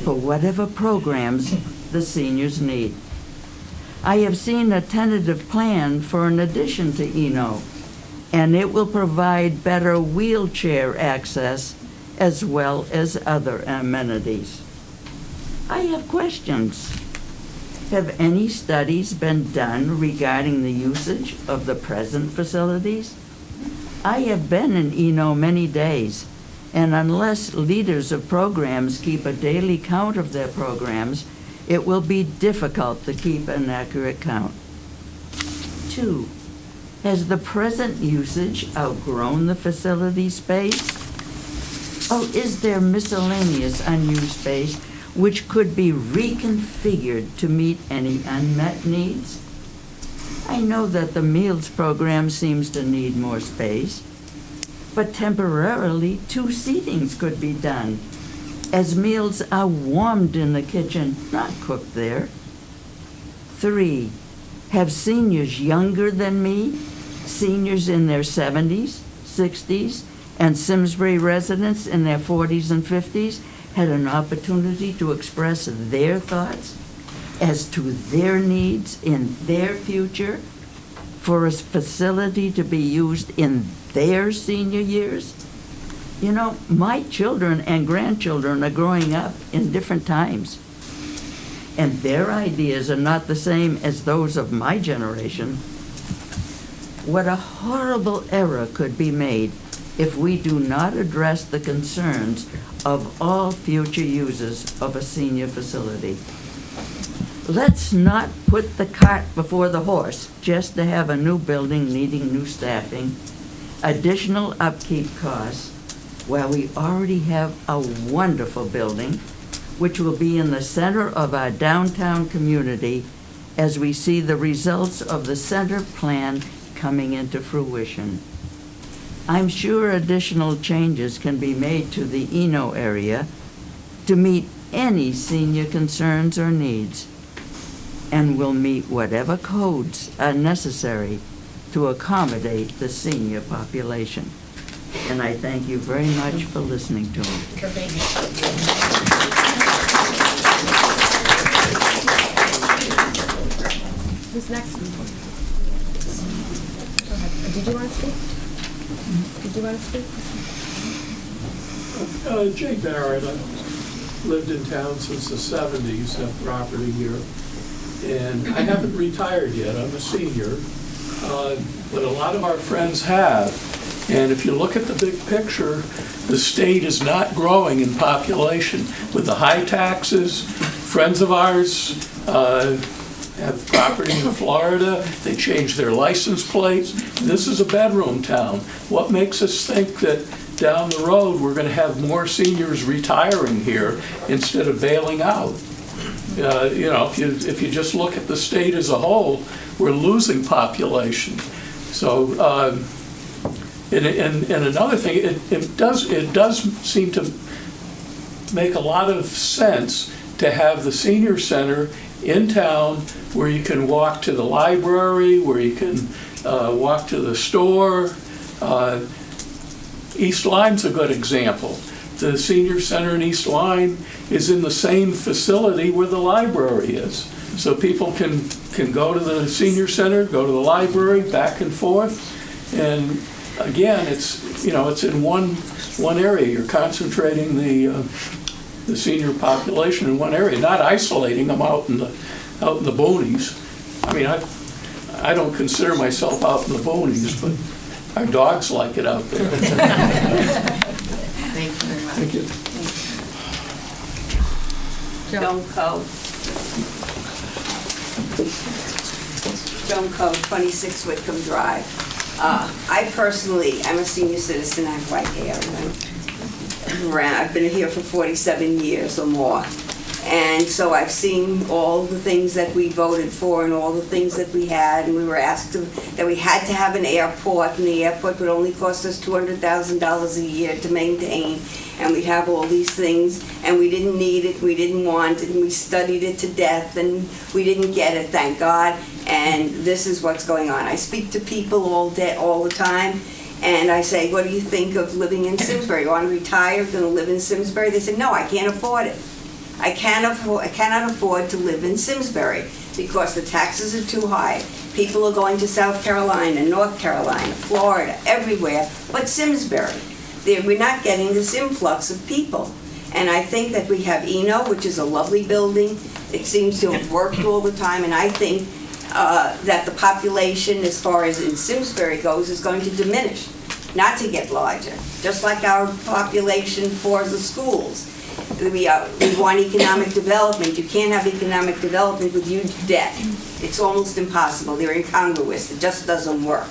for whatever programs the seniors need. I have seen a tentative plan for an addition to Eno, and it will provide better wheelchair access as well as other amenities. I have questions. Have any studies been done regarding the usage of the present facilities? I have been in Eno many days, and unless leaders of programs keep a daily count of their programs, it will be difficult to keep an accurate count. 2, has the present usage outgrown the facility space? Or is there miscellaneous unused space which could be reconfigured to meet any unmet needs? I know that the meals program seems to need more space, but temporarily 2 seatings could be done, as meals are warmed in the kitchen, not cooked there. 3, have seniors younger than me, seniors in their 70s, 60s, and Simsbury residents in their 40s and 50s had an opportunity to express their thoughts as to their needs in their future for a facility to be used in their senior years? You know, my children and grandchildren are growing up in different times, and their ideas are not the same as those of my generation. What a horrible error could be made if we do not address the concerns of all future users of a senior facility. Let's not put the cart before the horse just to have a new building needing new staffing, additional upkeep costs, while we already have a wonderful building, which will be in the center of our downtown community as we see the results of the center plan coming into fruition. I'm sure additional changes can be made to the Eno area to meet any senior concerns or needs, and will meet whatever codes are necessary to accommodate the senior population. and I thank you very much for listening to me. Who's next? Go ahead. Did you want to speak? Did you want to speak? Jay Barrett. I've lived in town since the 70s, have property here. And I haven't retired yet, I'm a senior. But a lot of our friends have. And if you look at the big picture, the state is not growing in population. With the high taxes, friends of ours have property in Florida, they changed their license plates. This is a bedroom town. What makes us think that down the road we're going to have more seniors retiring here instead of bailing out? You know, if you just look at the state as a whole, we're losing population. So, and another thing, it does seem to make a lot of sense to have the senior center in town where you can walk to the library, where you can walk to the store. East Lyme's a good example. The senior center in East Lyme is in the same facility where the library is. So people can go to the senior center, go to the library, back and forth. And again, it's in one area. You're concentrating the senior population in one area, not isolating them out in the boonies. I mean, I don't consider myself out in the boonies, but our dogs like it out there. Thank you very much. Thank you. Joan Cove, 26 Whitcomb Drive. I personally am a senior citizen. I have white hair. I've been here for 47 years or more. And so I've seen all the things that we voted for and all the things that we had, and we were asked that we had to have an airport, and the airport would only cost us $200,000 a year to maintain, and we'd have all these things, and we didn't need it, we didn't want it, and we studied it to death, and we didn't get it, thank God, and this is what's going on. I speak to people all the time, and I say, what do you think of living in Simsbury? You want to retire, going to live in Simsbury? They say, no, I can't afford it. I cannot afford to live in Simsbury because the taxes are too high. People are going to South Carolina, North Carolina, Florida, everywhere, but Simsbury. We're not getting this influx of people. And I think that we have Eno, which is a lovely building. It seems to have worked all the time, and I think that the population, as far as in Simsbury goes, is going to diminish, not to get larger, just like our population for the schools. We want economic development. You can't have economic development with huge debt. It's almost impossible. They're incongruous. It just doesn't work.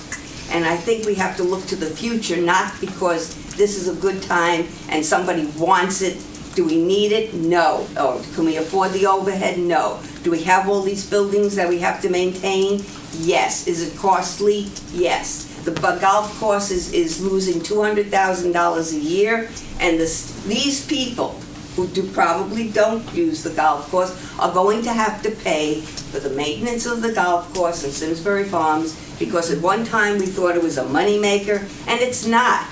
And I think we have to look to the future, not because this is a good time and somebody wants it. Do we need it? No. Or can we afford the overhead? No. Do we have all these buildings that we have to maintain? Yes. Is it costly? Yes. The golf course is losing $200,000 a year, and these people who probably don't use the golf course are going to have to pay for the maintenance of the golf course in Simsbury Farms, because at one time we thought it was a moneymaker, and it's not.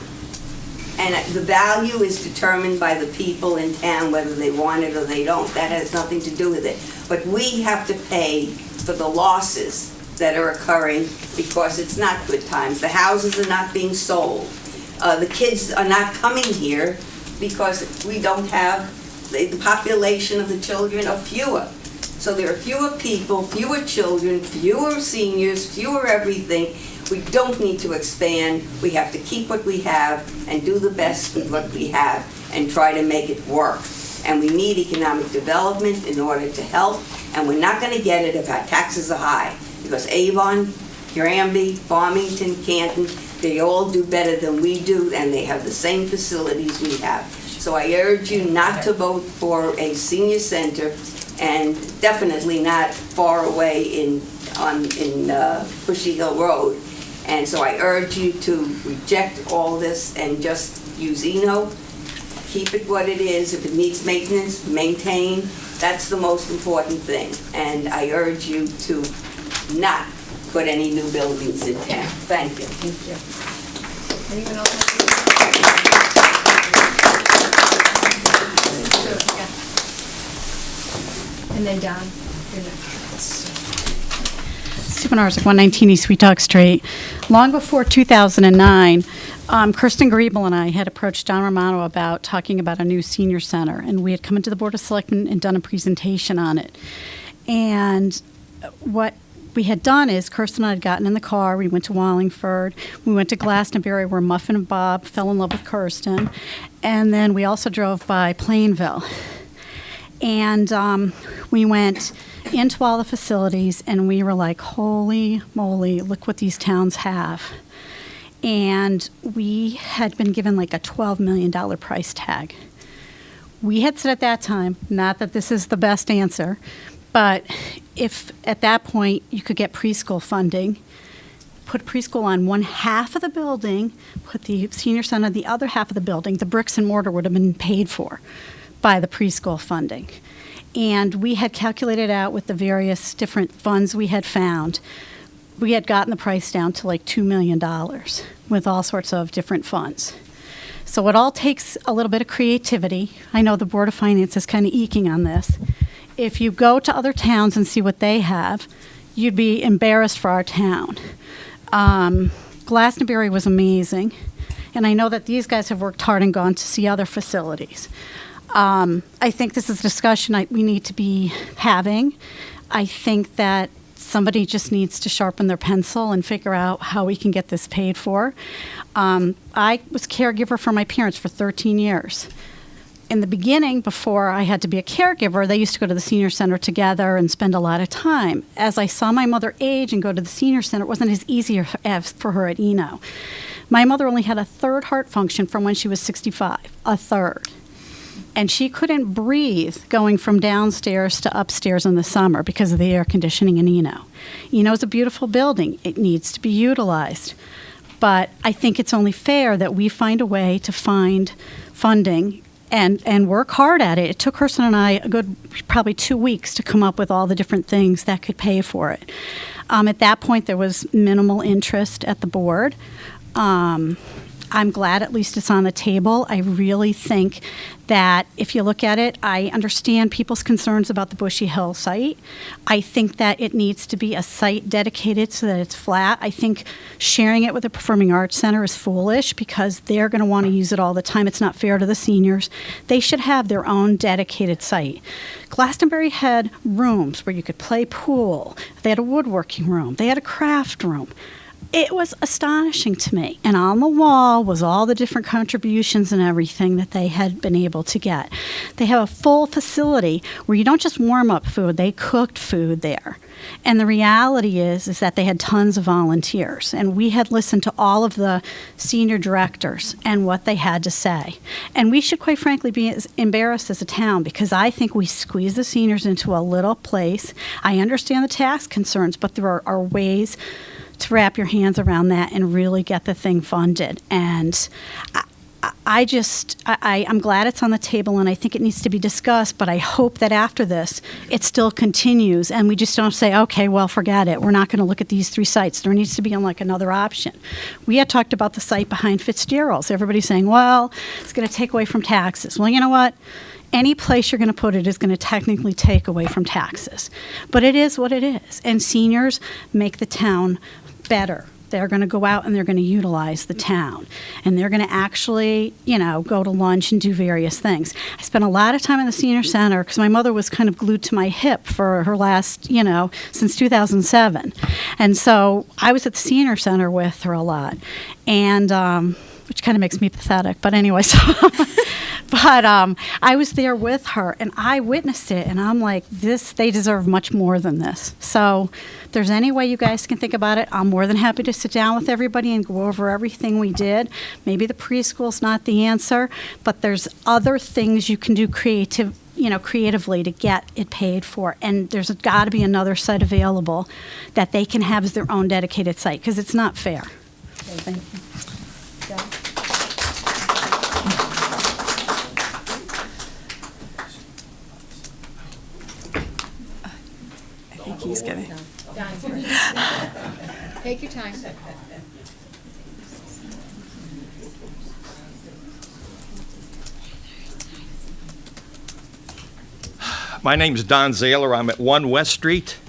And the value is determined by the people in town, whether they want it or they don't. That has nothing to do with it. But we have to pay for the losses that are occurring because it's not good times. The houses are not being sold. The kids are not coming here because we don't have, the population of the children are fewer. So there are fewer people, fewer children, fewer seniors, fewer everything. We don't need to expand. We have to keep what we have and do the best with what we have and try to make it work. And we need economic development in order to help, and we're not going to get it if our taxes are high, because Avon, Granby, Farmington, Canton, they all do better than we do, and they have the same facilities we have. So I urge you not to vote for a senior center, and definitely not far away on Bushy Hill Road. And so I urge you to reject all this and just use Eno. Keep it what it is. If it needs maintenance, maintain. That's the most important thing. And I urge you to not put any new buildings in town. Thank you. Thank you. Anyone else? And then Don, you're next. Stephen Arzik, 119 East Sweet Dog Street. Long before 2009, Kirsten Griebel and I had approached Don Romano about talking about a new senior center, and we had come into the Board of Selectmen and done a presentation on it. And what we had done is Kirsten and I had gotten in the car, we went to Wallingford, we went to Glastonbury where Muffin and Bob fell in love with Kirsten, and then we also drove by Plainville. And we went into all the facilities, and we were like, holy moly, look what these towns have. And we had been given like a $12 million price tag. We had said at that time, not that this is the best answer, but if at that point you could get preschool funding, put preschool on one half of the building, put the senior center on the other half of the building, the bricks and mortar would have been paid for by the preschool funding. And we had calculated out with the various different funds we had found, we had gotten the price down to like $2 million with all sorts of different funds. So it all takes a little bit of creativity. I know the Board of Finance is kind of eking on this. If you go to other towns and see what they have, you'd be embarrassed for our town. Glastonbury was amazing, and I know that these guys have worked hard and gone to see other facilities. I think this is a discussion we need to be having. I think that somebody just needs to sharpen their pencil and figure out how we can get this paid for. I was caregiver for my parents for 13 years. In the beginning, before I had to be a caregiver, they used to go to the senior center together and spend a lot of time. As I saw my mother age and go to the senior center, it wasn't as easy as for her at Eno. My mother only had a third heart function from when she was 65, a third. And she couldn't breathe going from downstairs to upstairs in the summer because of the air conditioning in Eno. Eno's a beautiful building. It needs to be utilized. But I think it's only fair that we find a way to find funding and work hard at it. It took Kirsten and I a good probably 2 weeks to come up with all the different things that could pay for it. At that point, there was minimal interest at the board. I'm glad at least it's on the table. I really think that if you look at it, I understand people's concerns about the Bushy Hill site. I think that it needs to be a site dedicated so that it's flat. I think sharing it with the Performing Arts Center is foolish because they're going to want to use it all the time. It's not fair to the seniors. They should have their own dedicated site. Glastonbury had rooms where you could play pool. They had a woodworking room. They had a craft room. It was astonishing to me. And on the wall was all the different contributions and everything that they had been able to get. They have a full facility where you don't just warm up food, they cooked food there. And the reality is that they had tons of volunteers. And we had listened to all of the senior directors and what they had to say. And we should quite frankly be embarrassed as a town because I think we squeeze the seniors into a little place. I understand the tax concerns, but there are ways to wrap your hands around that and really get the thing funded. And I'm glad it's on the table and I think it needs to be discussed, but I hope that after this, it still continues and we just don't say, okay, well, forget it. We're not going to look at these 3 sites. There needs to be like another option. We had talked about the site behind Fitzgerald's. Everybody's saying, well, it's going to take away from taxes. Well, you know what? Any place you're going to put it is going to technically take away from taxes. But it is what it is. And seniors make the town better. They're going to go out and they're going to utilize the town. And they're going to actually, go to lunch and do various things. I spent a lot of time in the senior center because my mother was kind of glued to my hip for her last, since 2007. And so I was at the senior center with her a lot. And, which kind of makes me pathetic. But anyway, I was there with her and I witnessed it and I'm like, they deserve much more than this. So if there's any way you guys can think about it, I'm more than happy to sit down with everybody and go over everything we did. Maybe the preschool's not the answer, but there's other things you can do creatively to get it paid for. And there's got to be another site available that they can have as their own dedicated site because it's not fair. Thank you. John? I think he's gonna. Take your time. My name is Don Zaylor. I'm at 1 West Street.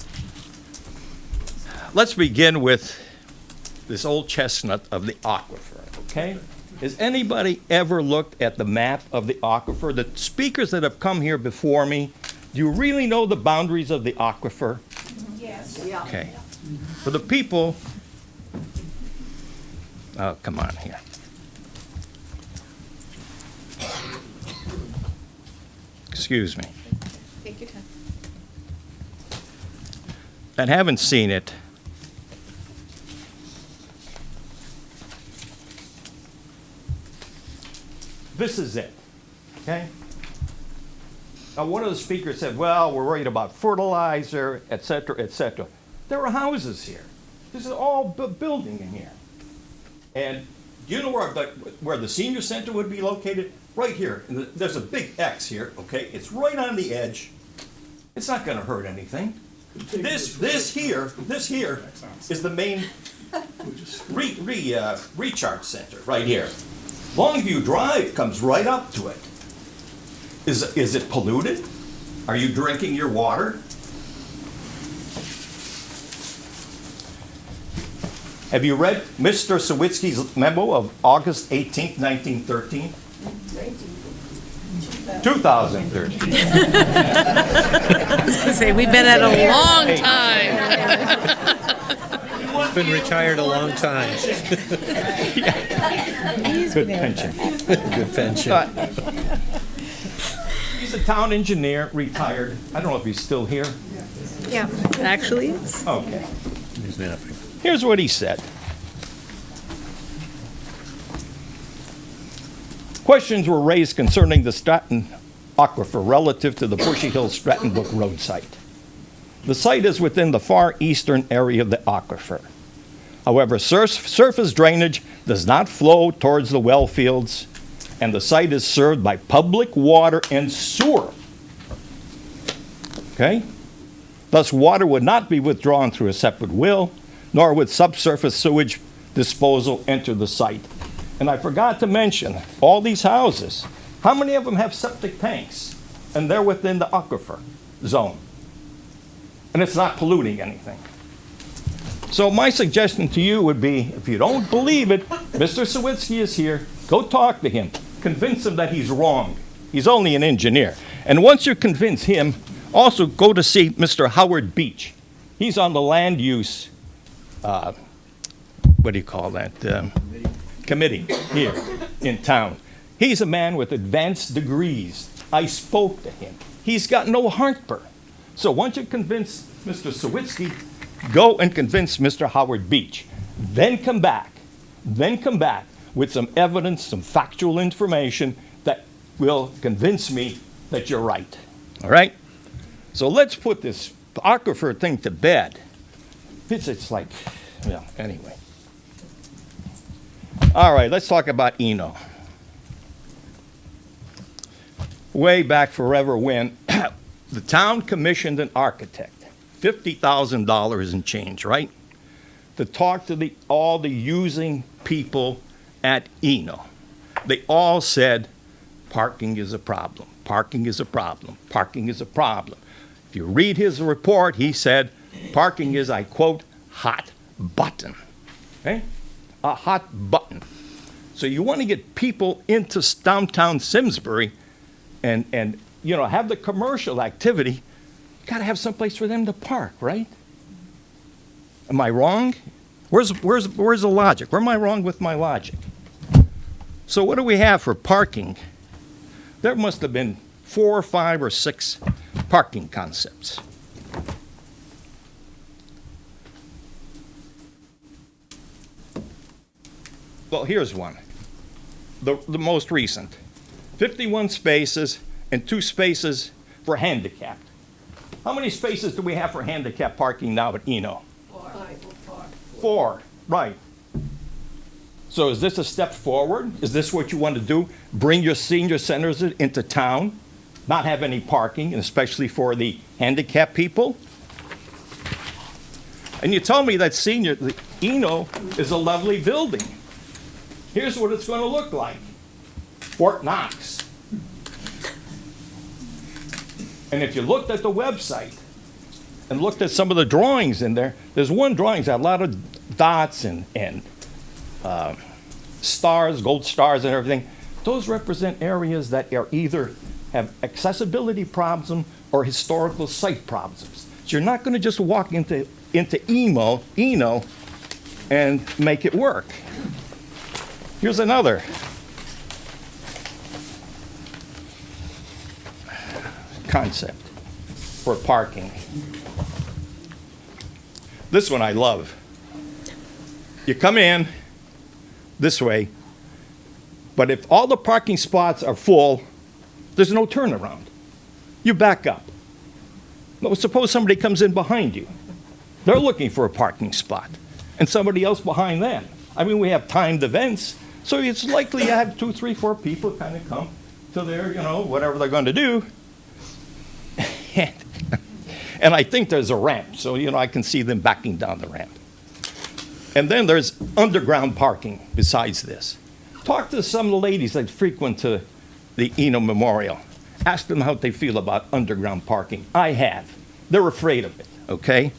Let's begin with this old chestnut of the aquifer, okay? Has anybody ever looked at the map of the aquifer? The speakers that have come here before me, do you really know the boundaries of the aquifer? Yes. Okay. For the people, oh, come on here. Excuse me. Take your time. That haven't seen it, this is it, okay? Now, one of the speakers said, well, we're worried about fertilizer, et cetera, et cetera. There are houses here. This is all building in here. And do you know where the senior center would be located? Right here. And there's a big X here, okay? It's right on the edge. It's not going to hurt anything. This here is the main recharge center right here. Longview Drive comes right up to it. Is it polluted? Are you drinking your water? Have you read Mr. Sawicki's memo of August 18th, 1913? 2013. I was gonna say, we've been at a long time. Been retired a long time. Good pension. Good pension. He's a town engineer, retired. I don't know if he's still here. Yeah, actually, it's. Okay. He's napping. Here's what he said. Questions were raised concerning the Stratton Aquifer relative to the Bushy Hill Stratton Brook Road site. The site is within the far eastern area of the aquifer. However, surface drainage does not flow towards the well fields, and the site is served by public water and sewer. Okay? Thus, water would not be withdrawn through a separate well, nor would subsurface sewage disposal enter the site. And I forgot to mention, all these houses, how many of them have septic tanks? And they're within the aquifer zone. And it's not polluting anything. So my suggestion to you would be, if you don't believe it, Mr. Sawicki is here, go talk to him. Convince him that he's wrong. He's only an engineer. And once you convince him, also go to see Mr. Howard Beach. He's on the land use, what do you call that, committee here in town. He's a man with advanced degrees. I spoke to him. He's got no heartburn. So once you convince Mr. Sawicki, go and convince Mr. Howard Beach. Then come back with some evidence, some factual information that will convince me that you're right. All right? So let's put this aquifer thing to bed. It's like, well, anyway. All right, let's talk about Eno. Way back forever when the town commissioned an architect, $50,000 and change, right? To talk to all the using people at Eno. They all said, parking is a problem, parking is a problem, parking is a problem. If you read his report, he said, parking is, I quote, hot button, okay? A hot button. So you want to get people into downtown Simsbury and you know, have the commercial activity, you got to have someplace for them to park, right? Am I wrong? Where's the logic? Where am I wrong with my logic? So what do we have for parking? There must have been 4 or 5 or 6 parking concepts. Well, here's one. The most recent. 51 spaces and 2 spaces for handicapped. How many spaces do we have for handicap parking now at Eno? 4, right. So is this a step forward? Is this what you want to do? Bring your senior centers into town, not have any parking, and especially for the handicapped people? And you told me that Eno is a lovely building. Here's what it's going to look like. Fort Knox. And if you looked at the website and looked at some of the drawings in there, there's one drawing that had a lot of dots and stars, gold stars and everything. Those represent areas that are either have accessibility problems or historical site problems. So you're not going to just walk into Eno and make it work. Here's another. Concept for parking. This one I love. You come in this way, but if all the parking spots are full, there's no turnaround. You back up. Now, suppose somebody comes in behind you. They're looking for a parking spot, and somebody else behind them. I mean, we have timed events, so it's likely you have 2, 3, 4 people kind of come to their, whatever they're going to do. And I think there's a ramp, so, I can see them backing down the ramp. And then there's underground parking besides this. Talk to some of the ladies that frequent to the Eno Memorial. Ask them how they feel about underground parking. I have. They're afraid of it, okay?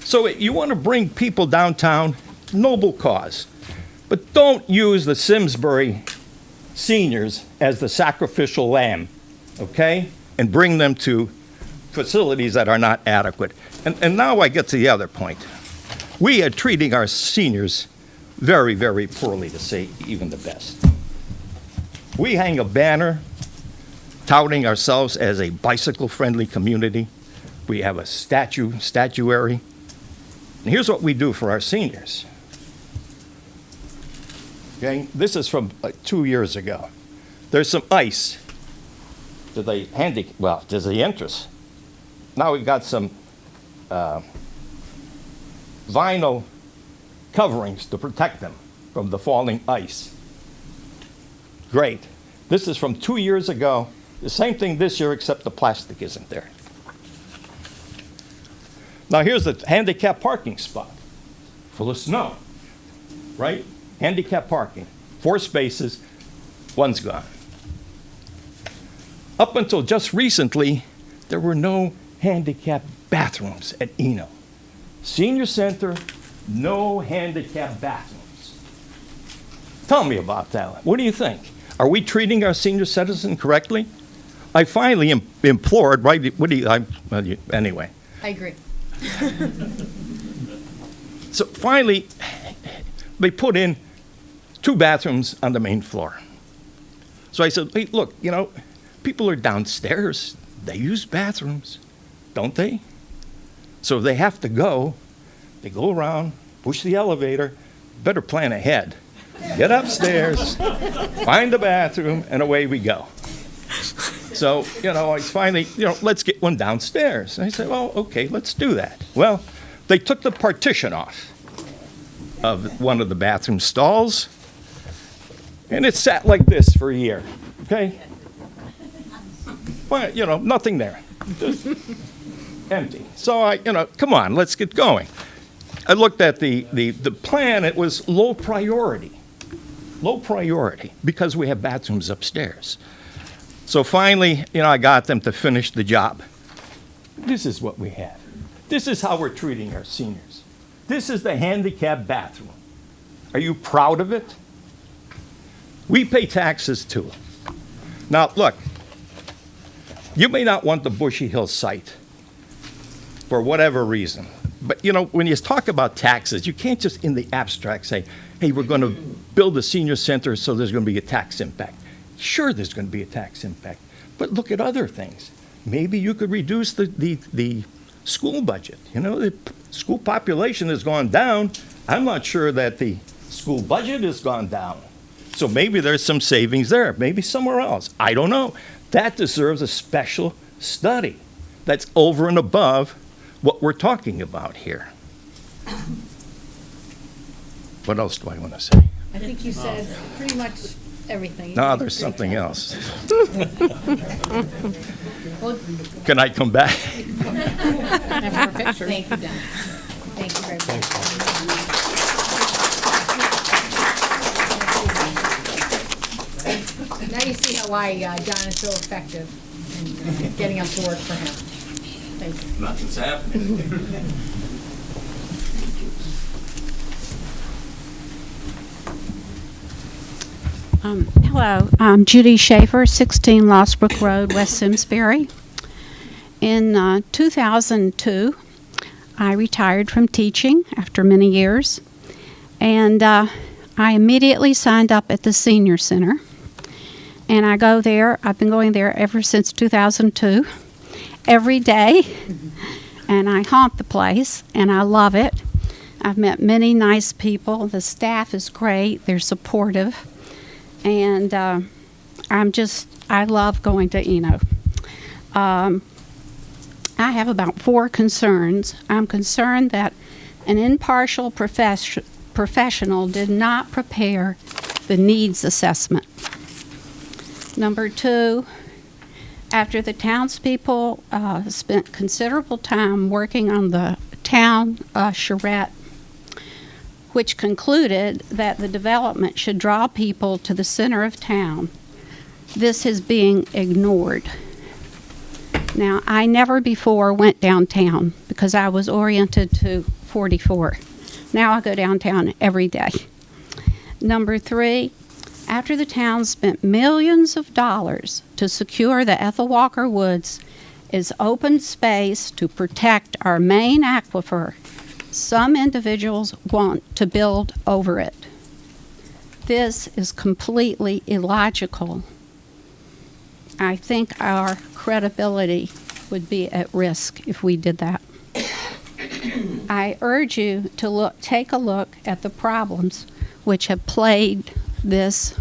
So you want to bring people downtown, noble cause. But don't use the Simsbury seniors as the sacrificial lamb, okay? And bring them to facilities that are not adequate. And now I get to the other point. We are treating our seniors very, very poorly, to say even the best. We hang a banner touting ourselves as a bicycle-friendly community. We have a statuary. And here's what we do for our seniors. Okay, this is from 2 years ago. There's some ice to the to the entrance. Now we've got some vinyl coverings to protect them from the falling ice. Great. This is from 2 years ago. The same thing this year, except the plastic isn't there. Now here's the handicap parking spot, full of snow, right? Handicap parking, 4 spaces, one's gone. Up until just recently, there were no handicap bathrooms at Eno. Senior Center, no handicap bathrooms. Tell me about that. What do you think? Are we treating our senior citizen correctly? I finally implored, right? Anyway. I agree. So finally, they put in 2 bathrooms on the main floor. So I said, hey, look, people are downstairs. They use bathrooms, don't they? So if they have to go, they go around, push the elevator, better plan ahead. Get upstairs, find the bathroom, and away we go. So, I finally, let's get one downstairs. And I said, well, okay, let's do that. Well, they took the partition off of one of the bathroom stalls, and it sat like this for a year, okay? Well, nothing there, just empty. So come on, let's get going. I looked at the plan. It was low priority, because we have bathrooms upstairs. So finally, I got them to finish the job. This is what we have. This is how we're treating our seniors. This is the handicap bathroom. Are you proud of it? We pay taxes too. Now, look, you may not want the Bushy Hill site for whatever reason. But, when you talk about taxes, you can't just in the abstract say, hey, we're going to build a senior center so there's going to be a tax impact. Sure, there's going to be a tax impact. But look at other things. Maybe you could reduce the school budget. The school population has gone down. I'm not sure that the school budget has gone down. So maybe there's some savings there, maybe somewhere else. I don't know. That deserves a special study that's over and above what we're talking about here. What else do I want to say? I think you said pretty much everything. No, there's something else. Well, Can I come back? have more pictures. Thank you, Don. Thank you very much. Now you see why Don is so effective. and getting up to work for him. Thank you. Nothing's happening. Hello, I'm Judy Schaefer, 16 Lost Road, West Simsbury. In 2002, I retired from teaching after many years, and I immediately signed up at the Senior Center. And I go there, I've been going there ever since 2002, every day, and I haunt the place, and I love it. I've met many nice people. The staff is great, they're supportive. And I love going to Eno. I have about 4 concerns. I'm concerned that an impartial professional did not prepare the needs assessment. Number 2, after the townspeople spent considerable time working on the town charrette, which concluded that the development should draw people to the center of town, this is being ignored. Now, I never before went downtown because I was oriented to 44. Now I go downtown every day. Number 3, after the town spent millions of dollars to secure the Ethel Walker Woods as open space to protect our main aquifer, some individuals want to build over it. This is completely illogical. I think our credibility would be at risk if we did that. I urge you to take a look at the problems which have plagued this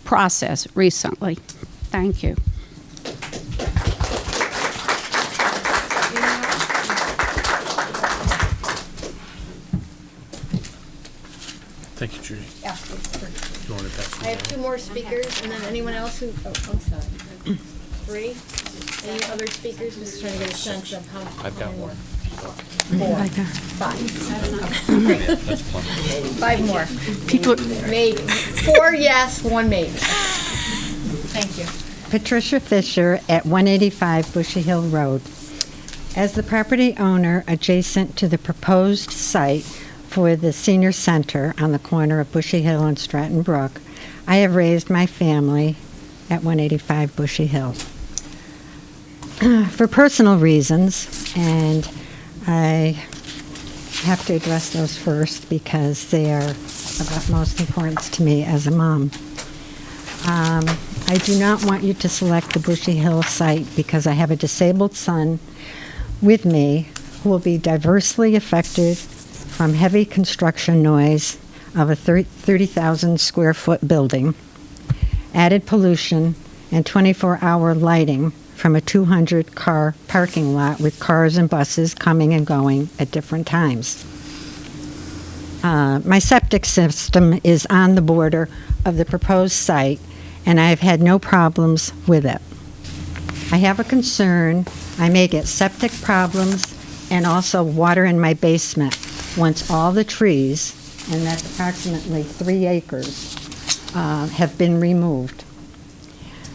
process recently. Thank you. Thank you, Judy. Yeah. You want to pass I have 2 more speakers, and then anyone else who, I'm sorry. 3? Any other speakers? Just trying to get a sense of how. I've got one. 4. 5. Great. That's plenty. 5 more. People. Maybe. 4 yes, 1 maybe. Thank you. Patricia Fisher at 185 Bushy Hill Road. As the property owner adjacent to the proposed site for the senior center on the corner of Bushy Hill and Stratton Brook, I have raised my family at 185 Bushy Hill. For personal reasons, and I have to address those first because they are of utmost importance to me as a mom. I do not want you to select the Bushy Hill site because I have a disabled son with me who will be diversely affected from heavy construction noise of a 30,000 square foot building, added pollution, and 24-hour lighting from a 200-car parking lot with cars and buses coming and going at different times. My septic system is on the border of the proposed site, and I've had no problems with it. I have a concern I may get septic problems and also water in my basement once all the trees, and that's approximately 3 acres, have been removed.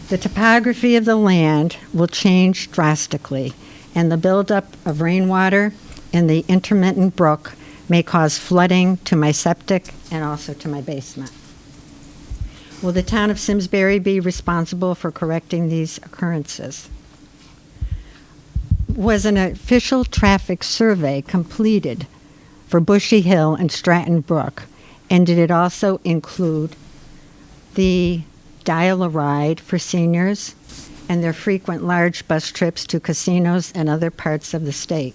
The topography of the land will change drastically, and the buildup of rainwater in the intermittent brook may cause flooding to my septic and also to my basement. Will the town of Simsbury be responsible for correcting these occurrences? Was an official traffic survey completed for Bushy Hill and Stratton Brook, and did it also include the dial-a-ride for seniors and their frequent large bus trips to casinos and other parts of the state?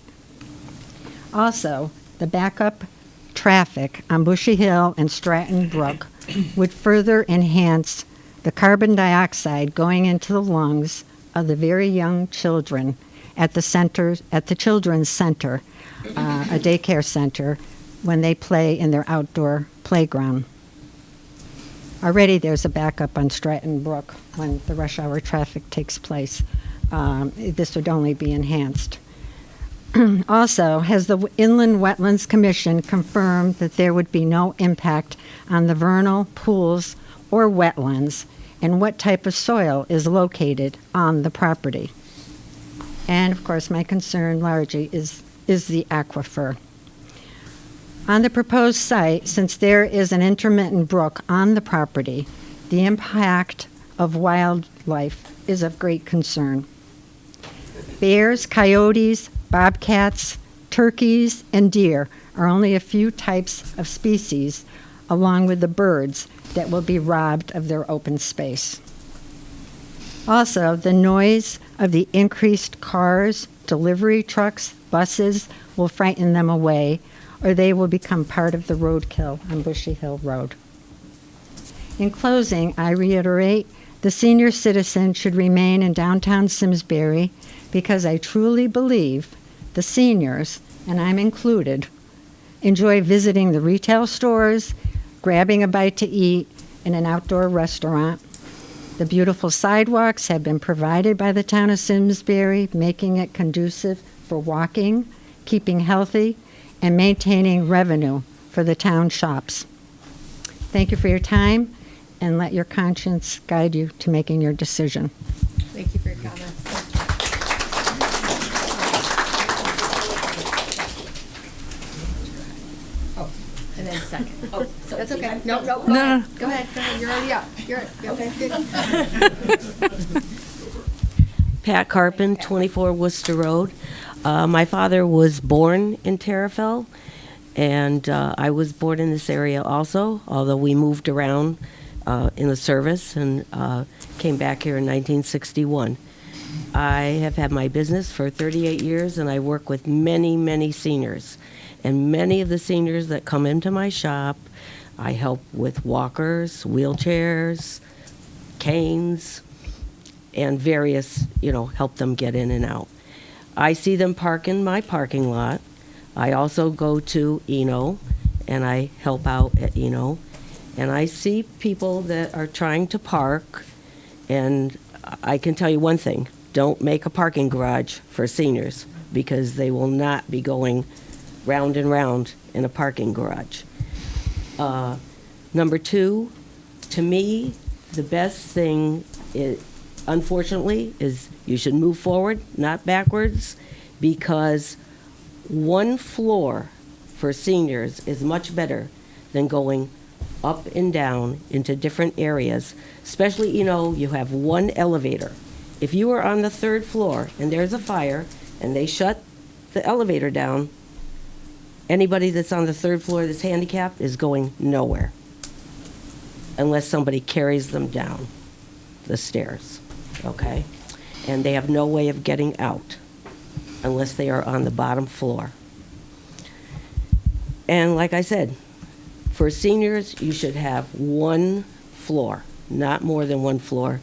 Also, the backup traffic on Bushy Hill and Stratton Brook would further enhance the carbon dioxide going into the lungs of the very young children at the Children's Center, a daycare center, when they play in their outdoor playground. Already there's a backup on Stratton Brook when the rush hour traffic takes place. This would only be enhanced. Also, has the Inland Wetlands Commission confirmed that there would be no impact on the vernal pools or wetlands and what type of soil is located on the property. And of course, my concern largely is the aquifer. On the proposed site, since there is an intermittent brook on the property, the impact of wildlife is of great concern. Bears, coyotes, bobcats, turkeys, and deer are only a few types of species, along with the birds that will be robbed of their open space. Also, the noise of the increased cars, delivery trucks, buses will frighten them away, or they will become part of the roadkill on Bushy Hill Road. In closing, I reiterate, the senior citizen should remain in downtown Simsbury because I truly believe the seniors, and I'm included, enjoy visiting the retail stores, grabbing a bite to eat in an outdoor restaurant. The beautiful sidewalks have been provided by the town of Simsbury, making it conducive for walking, keeping healthy, and maintaining revenue for the town shops. Thank you for your time, and let your conscience guide you to making your decision. Thank you for your comment. Oh, and then second. Oh, so that's okay. No. Go ahead. Go ahead. You're already up. Okay. Pat Carpin, 24 Worcester Road. My father was born in Terrafell, and I was born in this area also, although we moved around in the service and came back here in 1961. I have had my business for 38 years, and I work with many, many seniors. And many of the seniors that come into my shop, I help with walkers, wheelchairs, canes, and various, help them get in and out. I see them park in my parking lot. I also go to Eno, and I help out at Eno. And I see people that are trying to park, and I can tell you one thing, don't make a parking garage for seniors, because they will not be going round and round in a parking garage. Number two, to me, the best thing, unfortunately, is you should move forward, not backwards, because one floor for seniors is much better than going up and down into different areas. Especially, you have one elevator. If you are on the third floor and there's a fire and they shut the elevator down, anybody that's on the third floor that's handicapped is going nowhere unless somebody carries them down the stairs, okay? And they have no way of getting out unless they are on the bottom floor. And like I said, for seniors, you should have one floor, not more than one floor,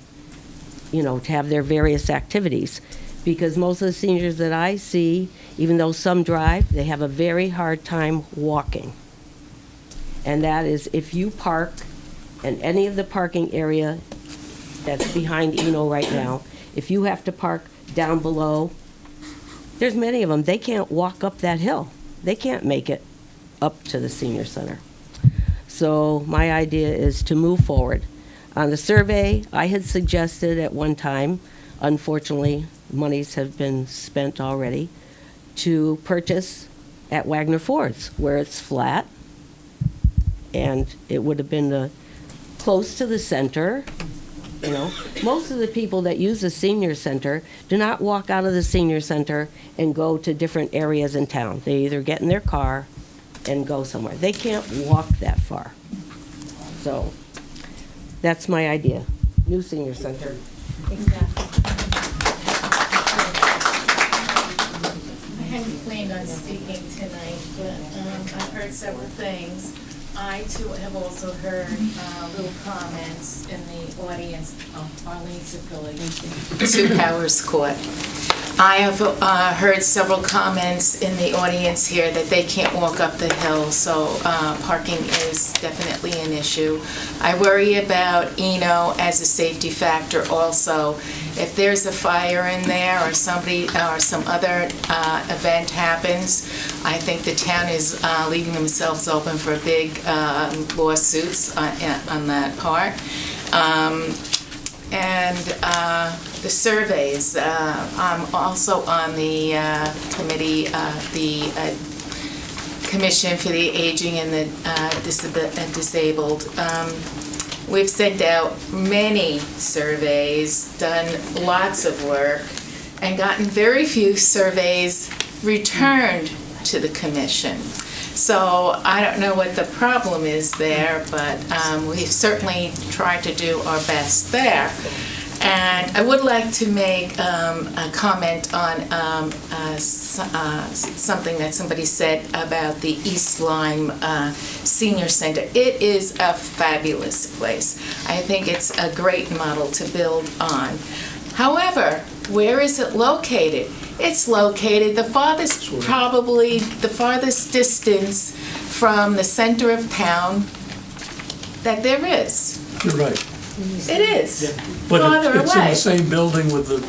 to have their various activities. Because most of the seniors that I see, even though some drive, they have a very hard time walking. And that is if you park in any of the parking area that's behind Eno right now, if you have to park down below, there's many of them, they can't walk up that hill. They can't make it up to the senior center. So my idea is to move forward. On the survey, I had suggested at one time, unfortunately, monies have been spent already, to purchase at Wagner Ford's, where it's flat, and it would have been close to the center. Most of the people that use the senior center do not walk out of the senior center and go to different areas in town. They either get in their car and go somewhere. They can't walk that far. So that's my idea. New senior center. I hadn't planned on speaking tonight, but I've heard several things. I too have also heard little comments in the audience. Arlene Sipilli, 2 Powers Court. I have heard several comments in the audience here that they can't walk up the hill, so parking is definitely an issue. I worry about Eno as a safety factor also. If there's a fire in there or somebody or some other event happens, I think the town is leaving themselves open for big lawsuits on that part. and the surveys. I'm also on the committee, the Commission for the Aging and the Disabled. We've sent out many surveys, done lots of work, and gotten very few surveys returned to the commission. So I don't know what the problem is there, but we've certainly tried to do our best there. And I would like to make a comment on something that somebody said about the East Lyme Senior Center. It is a fabulous place. I think it's a great model to build on. However, where is it located? It's located probably the farthest distance from the center of town that there is. You're right. It is. But farther it's in away. the same building with the...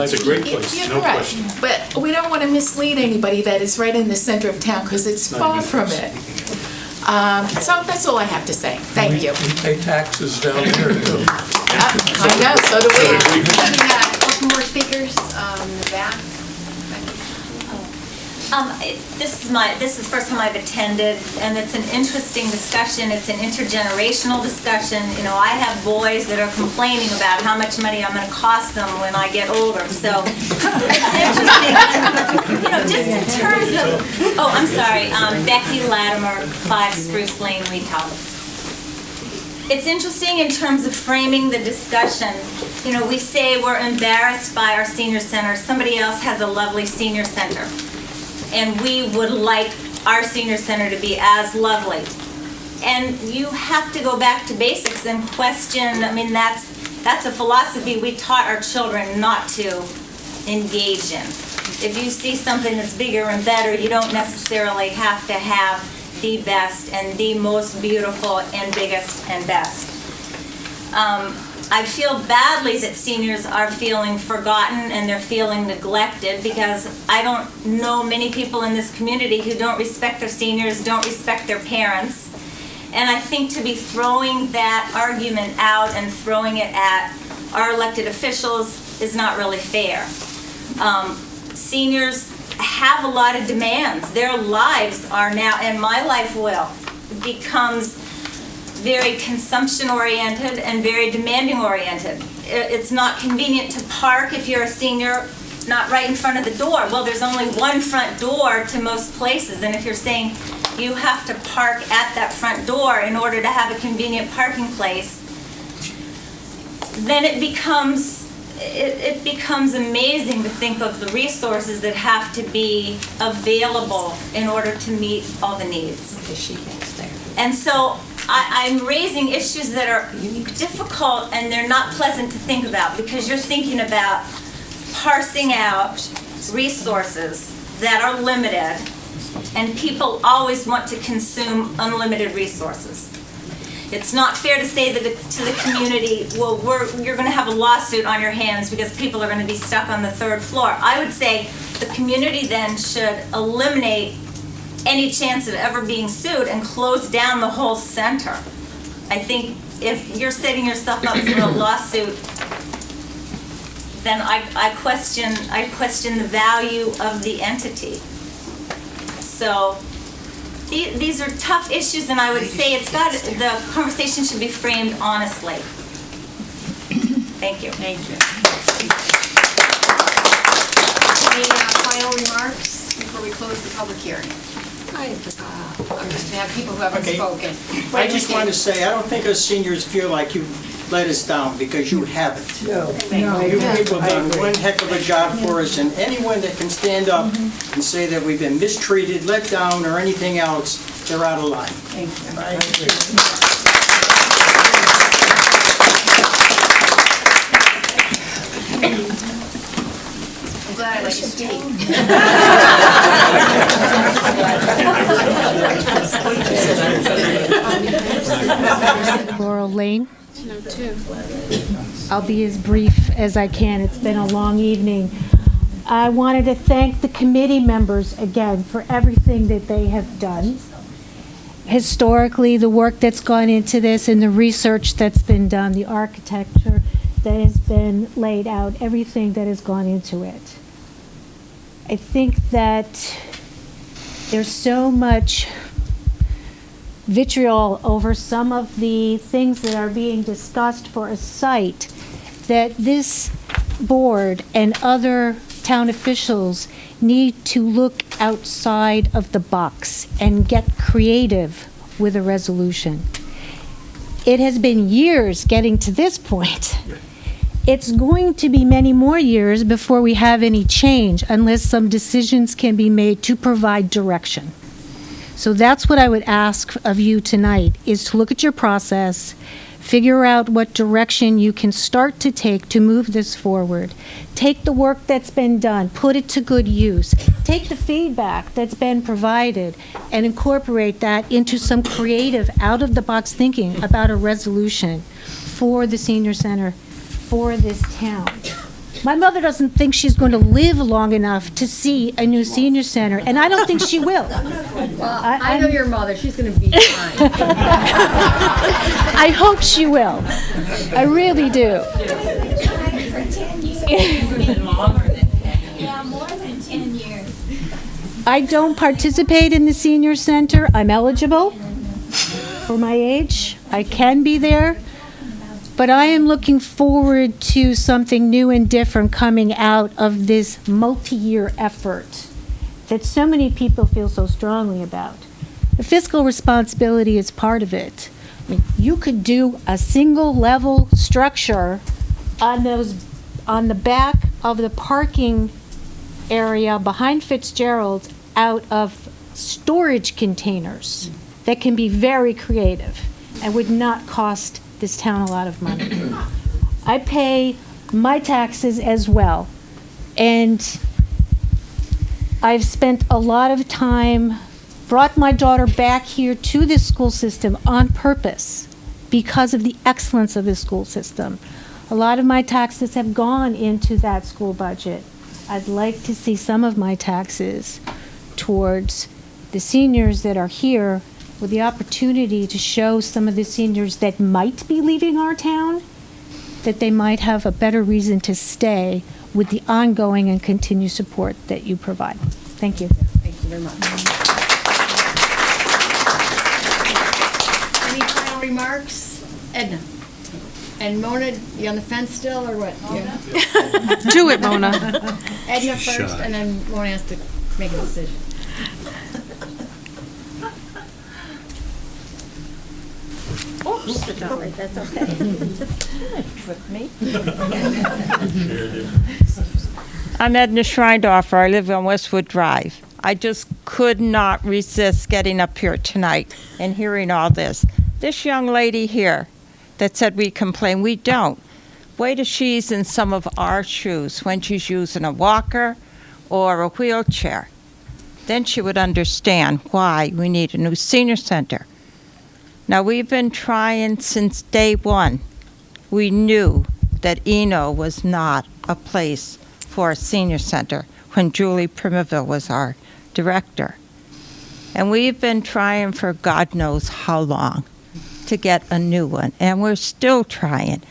It's a great place, You're no correct. question. But we don't want to mislead anybody that it's right in the center of town because it's far from it. So that's all I have to say. Thank you. We pay taxes down there too. I know, so do we. We got a couple more speakers in the back. This is the first time I've attended, and it's an interesting discussion. It's an intergenerational discussion. You know, I have boys that are complaining about how much money I'm going to cost them when I get older. So it's interesting. You know, just in terms of. Oh, I'm sorry. Becky Latimer, 5 Spruce Lane, Weetown. It's interesting in terms of framing the discussion. You know, we say we're embarrassed by our senior center. Somebody else has a lovely senior center. And we would like our senior center to be as lovely. And you have to go back to basics and question. I mean, that's a philosophy we taught our children not to engage in. If you see something that's bigger and better, you don't necessarily have to have the best and the most beautiful and biggest and best. I feel badly that seniors are feeling forgotten and they're feeling neglected, because I don't know many people in this community who don't respect their seniors, don't respect their parents. And I think to be throwing that argument out and throwing it at our elected officials is not really fair. Seniors have a lot of demands. Their lives are now, and my life becomes very consumption-oriented and very demanding-oriented. It's not convenient to park if you're a senior, not right in front of the door. Well, there's only one front door to most places, and if you're saying you have to park at that front door in order to have a convenient parking place, then it becomes amazing to think of the resources that have to be available in order to meet all the needs. And so I'm raising issues that are difficult and they're not pleasant to think about, because you're thinking about parsing out resources that are limited, and people always want to consume unlimited resources. It's not fair to say that to the community, well, you're going to have a lawsuit on your hands because people are going to be stuck on the 3rd floor. I would say the community then should eliminate any chance of ever being sued and close down the whole center. I think if you're setting yourself up for a lawsuit, then I question the value of the entity. So these are tough issues, and I would say the conversation should be framed honestly. Thank you. Thank you. Any final remarks before we close the public hearing? We have people who haven't spoken. I just want to say, I don't think us seniors feel like you let us down, because you haven't. No. You people have done one heck of a job for us, and anyone that can stand up and say that we've been mistreated, let down, or anything else, they're out of line. Thank you. I'm glad I let you speak. Laurel Lane. I'll be as brief as I can. It's been a long evening. I wanted to thank the committee members again for everything that they have done. Historically, the work that's gone into this and the research that's been done, the architecture, that has been laid out, everything that has gone into it. I think that there's so much vitriol over some of the things that are being discussed for a site that this board and other town officials need to look outside of the box and get creative with a resolution. It has been years getting to this point. It's going to be many more years before we have any change unless some decisions can be made to provide direction. So that's what I would ask of you tonight, is to look at your process, figure out what direction you can start to take to move this forward. Take the work that's been done, put it to good use. Take the feedback that's been provided and incorporate that into some creative, out-of-the-box thinking about a resolution for the senior center, for this town. My mother doesn't think she's going to live long enough to see a new senior center, and I don't think she will. Well, I know your mother. She's going to be fine. I hope she will. I really do. Yeah, more than 10 years. I don't participate in the senior center. I'm eligible for my age. I can be there. But I am looking forward to something new and different coming out of this multi-year effort that so many people feel so strongly about. The fiscal responsibility is part of it. I mean, you could do a single level structure on the back of the parking area behind Fitzgerald's out of storage containers that can be very creative and would not cost this town a lot of money. I pay my taxes as well, and I've spent a lot of time, brought my daughter back here to this school system on purpose because of the excellence of this school system. A lot of my taxes have gone into that school budget. I'd like to see some of my taxes towards the seniors that are here, with the opportunity to show some of the seniors that might be leaving our town that they might have a better reason to stay with the ongoing and continued support that you provide. Thank you. Thank you very much. Any final remarks? Edna? And Mona, you on the fence still, or what? Yeah. Do it, Mona. Edna first, and then Mona has to make a decision. Oops, sorry, that's okay. With me. I'm Edna Schreindorfer. I live on Westwood Drive. I just could not resist getting up here tonight and hearing all this. This young lady here that said we complain, we don't. Wait till she's in some of our shoes when she's using a walker or a wheelchair. Then she would understand why we need a new senior center. Now, we've been trying since day one. We knew that Eno was not a place for a senior center when Julie Primaville was our director. And we've been trying for God knows how long to get a new one, and we're still trying.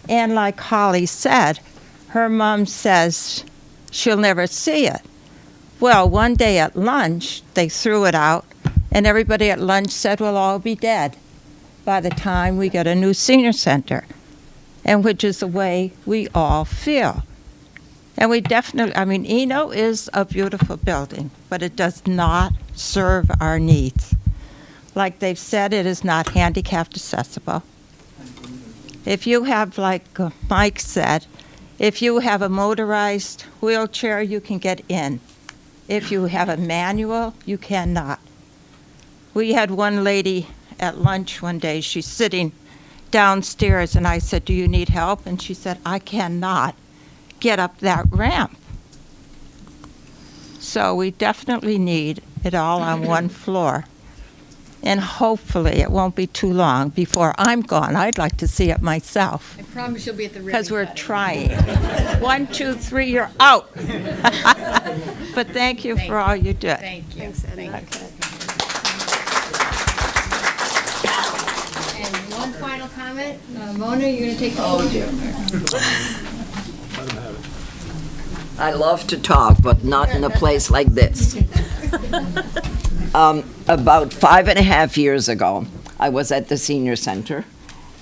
And like Holly said, her mom says she'll never see it. Well, one day at lunch, they threw it out, and everybody at lunch said we'll all be dead by the time we get a new senior center, and which is the way we all feel. And we definitely, I mean, Eno is a beautiful building, but it does not serve our needs. Like they've said, it is not handicapped accessible. If you have, like Mike said, if you have a motorized wheelchair, you can get in. If you have a manual, you cannot. We had one lady at lunch one day, she's sitting downstairs, and I said, do you need help? And she said, I cannot get up that ramp. So we definitely need it all on one floor. And hopefully it won't be too long before I'm gone. I'd like to see it myself. I promise you'll be at the ribbon because we're cutting. trying. 1, 2, 3, you're out. But thank you for all you did. Thank you. Thanks, Eddie. And one final comment. Mona, you're going to take the floor. I love to talk, but not in a place like this. About 5.5 years ago, I was at the senior center,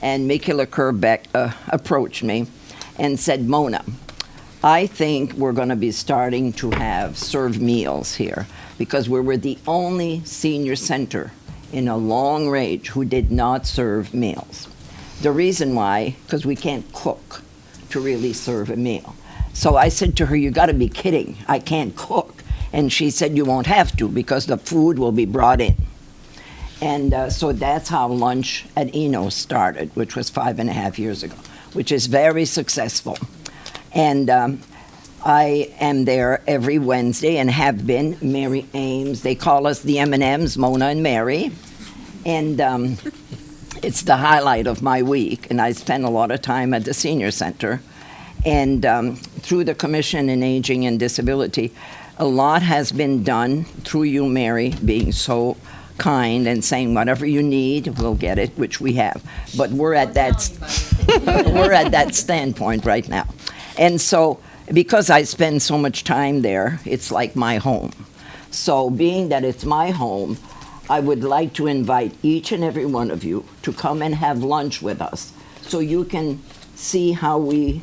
and Mickey LeCurbeck approached me and said, Mona, I think we're going to be starting to have served meals here, because we were the only senior center in a long range who did not serve meals. The reason why, because we can't cook to really serve a meal. So I said to her, you got to be kidding, I can't cook. And she said, you won't have to, because the food will be brought in. And so that's how lunch at Eno started, which was 5.5 years ago, which is very successful. And I am there every Wednesday and have been. Mary Ames, they call us the M&Ms, Mona and Mary. And it's the highlight of my week, and I spend a lot of time at the senior center. And through the Commission on Aging and Disability, a lot has been done through you, Mary, being so kind and saying whatever you need, we'll get it, which we have. But we're at that standpoint right now. And so, because I spend so much time there, it's like my home. So, being that it's my home, I would like to invite each and every one of you to come and have lunch with us, so you can see how we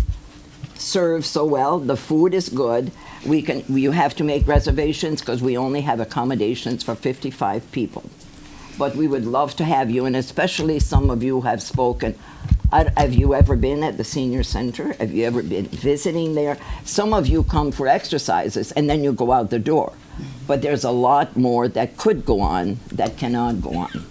serve so well. The food is good. You have to make reservations because we only have accommodations for 55 people. But we would love to have you, and especially some of you have spoken. Have you ever been at the senior center? Have you ever been visiting there? Some of you come for exercises and then you go out the door. But there's a lot more that could go on that cannot go on.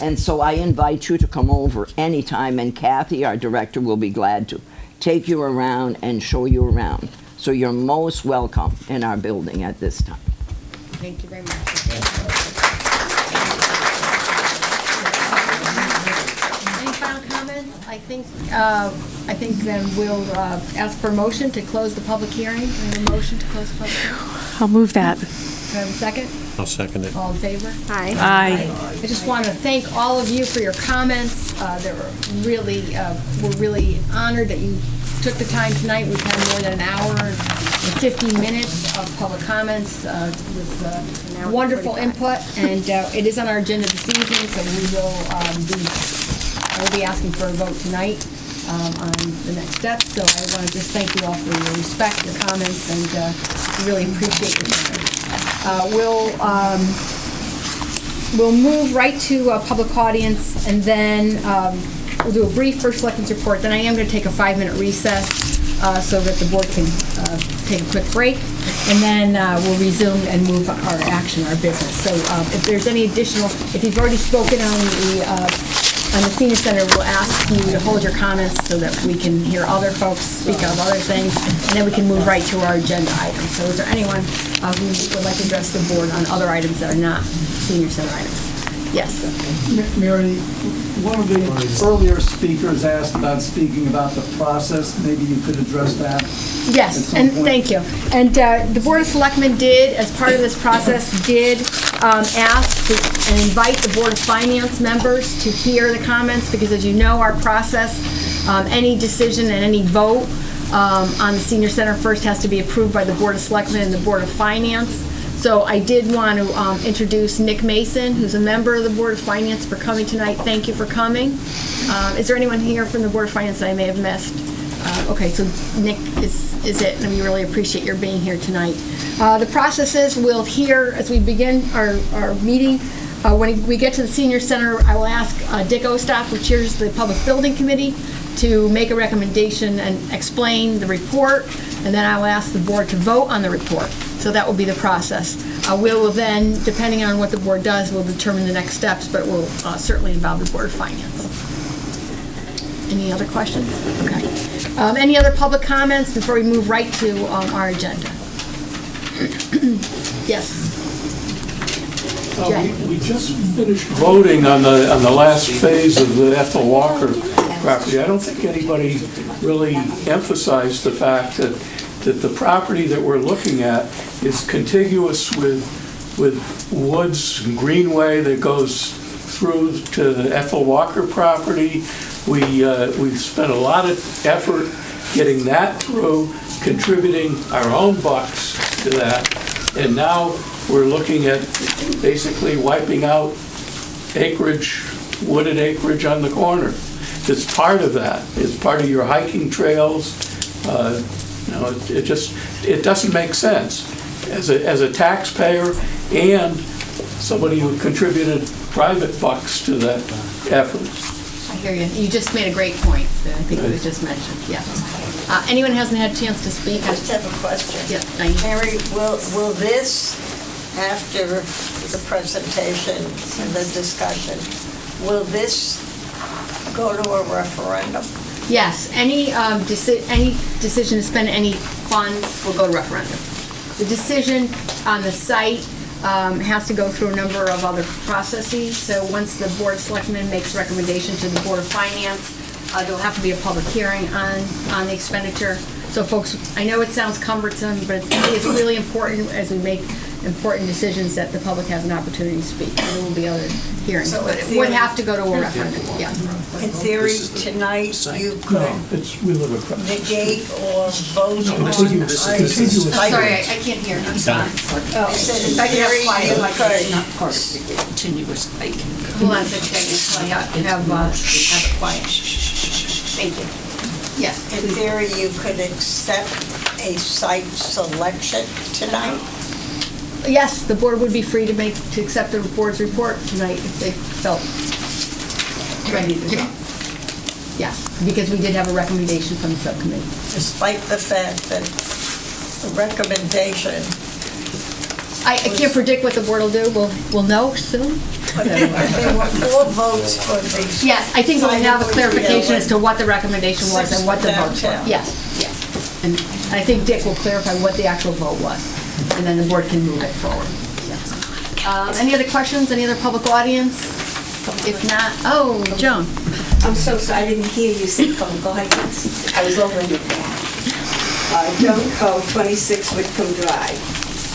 And so I invite you to come over anytime, and Kathy, our director, will be glad to take you around and show you around. So you're most welcome in our building at this time. Thank you very much. Any final comments? I think then we'll ask for a motion to close the public hearing. We have a motion to close the public hearing. I'll move that. Do I have a second? I'll second it. All in favor? Aye. I just want to thank all of you for your comments. We're really honored that you took the time tonight. We've had more than an hour and 15 minutes of public comments with wonderful input, and it is on our agenda this evening, so I will be asking for a vote tonight on the next step. So I want to just thank you all for your respect, your comments, and really appreciate your time. We'll move right to a public audience, and then we'll do a brief first selectmen's report. Then I am going to take a 5-minute recess so that the board can take a quick break, and then we'll resume and move our action, our business. So if there's any additional, if you've already spoken on the senior center, we'll ask you to hold your comments so that we can hear other folks speak of other things, and then we can move right to our agenda items. So is there anyone who would like to address the board on other items that are not senior center items? Yes. Mary, one of the earlier speakers asked about speaking about the process. Maybe you could address that. Yes, and thank you. And the Board of Selectmen did, as part of this process, ask and invite the Board of Finance members to hear the comments, because as you know, our process, any decision and any vote on the Senior Center first has to be approved by the Board of Selectmen and the Board of Finance. So I did want to introduce Nick Mason, who's a member of the Board of Finance, for coming tonight. Thank you for coming. Is there anyone here from the Board of Finance that I may have missed? Okay, so Nick is it, and we really appreciate your being here tonight. The process is we'll hear, as we begin our meeting, when we get to the Senior Center, I will ask Dick Ostap, who chairs the Public Building Committee, to make a recommendation and explain the report, and then I will ask the board to vote on the report. So that will be the process. We will then, depending on what the board does, we'll determine the next steps, but it will certainly involve the Board of Finance. Any other questions? Okay. Any other public comments before we move right to our agenda? Yes. We just finished voting on the last phase of the Ethel Walker property. I don't think anybody really emphasized the fact that the property that we're looking at is contiguous with woods and greenway that goes through to the Ethel Walker property. We've spent a lot of effort getting that through, contributing our own bucks to that, and now we're looking at basically wiping out acreage, wooded acreage on the corner. It's part of that. It's part of your hiking trails. It doesn't make sense. As a taxpayer and somebody who contributed private bucks to that effort. I hear you. You just made a great point that I think was just mentioned, yeah. Anyone who hasn't had a chance to speak? I just have a question. Yeah, Mary, will this, after the presentation and the discussion, will this go to a referendum? Yes, any decision to spend any funds will go to referendum. The decision on the site has to go through a number of other processes. So once the Board of Selectmen makes a recommendation to the Board of Finance, there'll have to be a public hearing on the expenditure. So folks, I know it sounds cumbersome, but it's really important as we make important decisions that the public has an opportunity to speak. There will be other hearings, So but it would have to go to a referendum, yeah. In theory, tonight, you No, could we live across. negate or vote on contiguous. Sorry, I can't hear. I'm sorry. I said, in theory, you could. Not part of the continuous hike. Hold on a second, until I have it quiet. Thank you. Yes. In theory, you could accept a site selection tonight? Yes, the board would be free to accept the board's report tonight if they felt ready to go. Yes, because we did have a recommendation from the subcommittee. Despite the fact that the recommendation... I can't predict what the board will do. We'll know soon. But there were 4 votes for the... Yes, I think we'll have a clarification as to what the recommendation was and what the votes were. downtown. Yes. And I think Dick will clarify what the actual vote was, and then the board can move it forward. Any other questions? Any other public audience? If not, Joan. I'm so sorry, I didn't hear you say public audience. I was over in the back. Joan Coe, 26 Whitcomb Drive.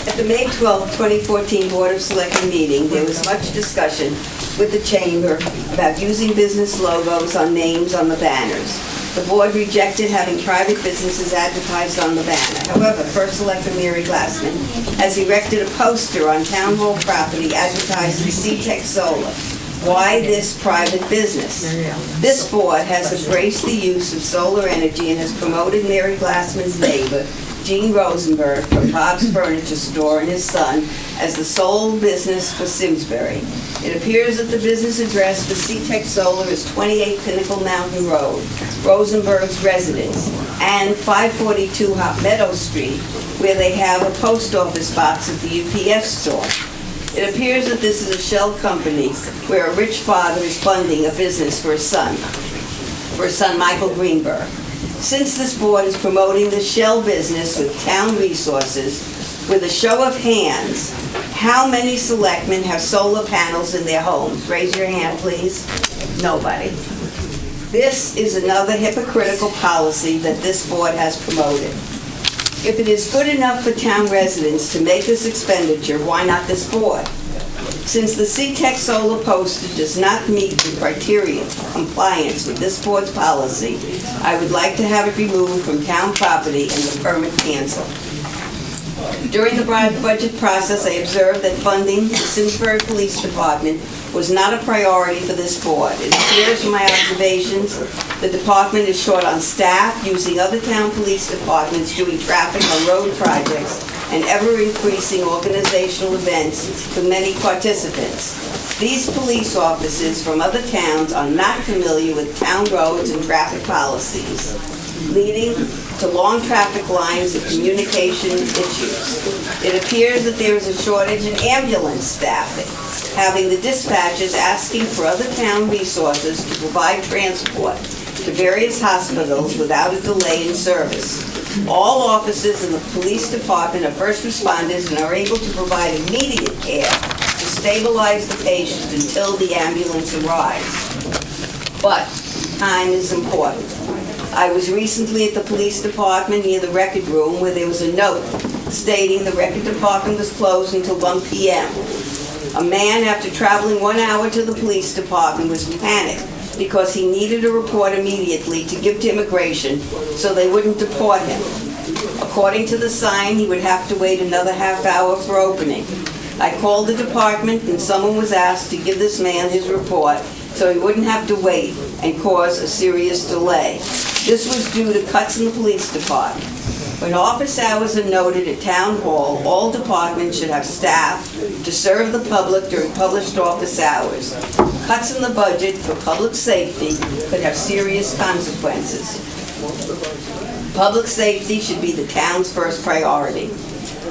At the May 12, 2014 Board of Selectmen meeting, there was much discussion with the Chamber about using business logos on names on the banners. The board rejected having private businesses advertised on the banner. However, First Selectman Mary Glassman has erected a poster on Town Hall property advertising C-Tech Solar. Why this private business? This board has embraced the use of solar energy and has promoted Mary Glassman's neighbor, Gene Rosenberg, from Bob's Furniture Store and his son as the sole business for Simsbury. It appears that the business address for C-Tech Solar is 28 Pinnacle Mountain Road, Rosenberg's residence, and 542 Hot Meadow Street, where they have a post office box at the UPS store. It appears that this is a shell company where a rich father is funding a business for his son Michael Greenberg. Since this board is promoting the shell business with town resources, with a show of hands, how many selectmen have solar panels in their homes? Raise your hand, please. Nobody. This is another hypocritical policy that this board has promoted. If it is good enough for town residents to make this expenditure, why not this board? Since the C-Tech solar poster does not meet the criteria for compliance with this board's policy, I would like to have it removed from town property and the permit canceled. During the budget process, I observed that funding the Simsbury Police Department was not a priority for this board. It appears from my observations the department is short on staff, using other town police departments doing traffic on road projects and ever-increasing organizational events with many participants. These police officers from other towns are not familiar with town roads and traffic policies, leading to long traffic lines and communication issues. It appears that there is a shortage in ambulance staffing, having the dispatchers asking for other town resources to provide transport to various hospitals without a delay in service. All officers in the police department are first responders and are able to provide immediate care to stabilize the patient until the ambulance arrives. But time is important. I was recently at the police department near the record room where there was a note stating the record department was closed until 1 p.m. A man, after traveling 1 hour to the police department, was panicked because he needed a report immediately to give to immigration so they wouldn't deport him. According to the sign, he would have to wait another half hour for opening. I called the department and someone was asked to give this man his report so he wouldn't have to wait and cause a serious delay. This was due to cuts in the police department. When office hours are noted at Town Hall, all departments should have staff to serve the public during published office hours. Cuts in the budget for public safety could have serious consequences. Public safety should be the town's first priority.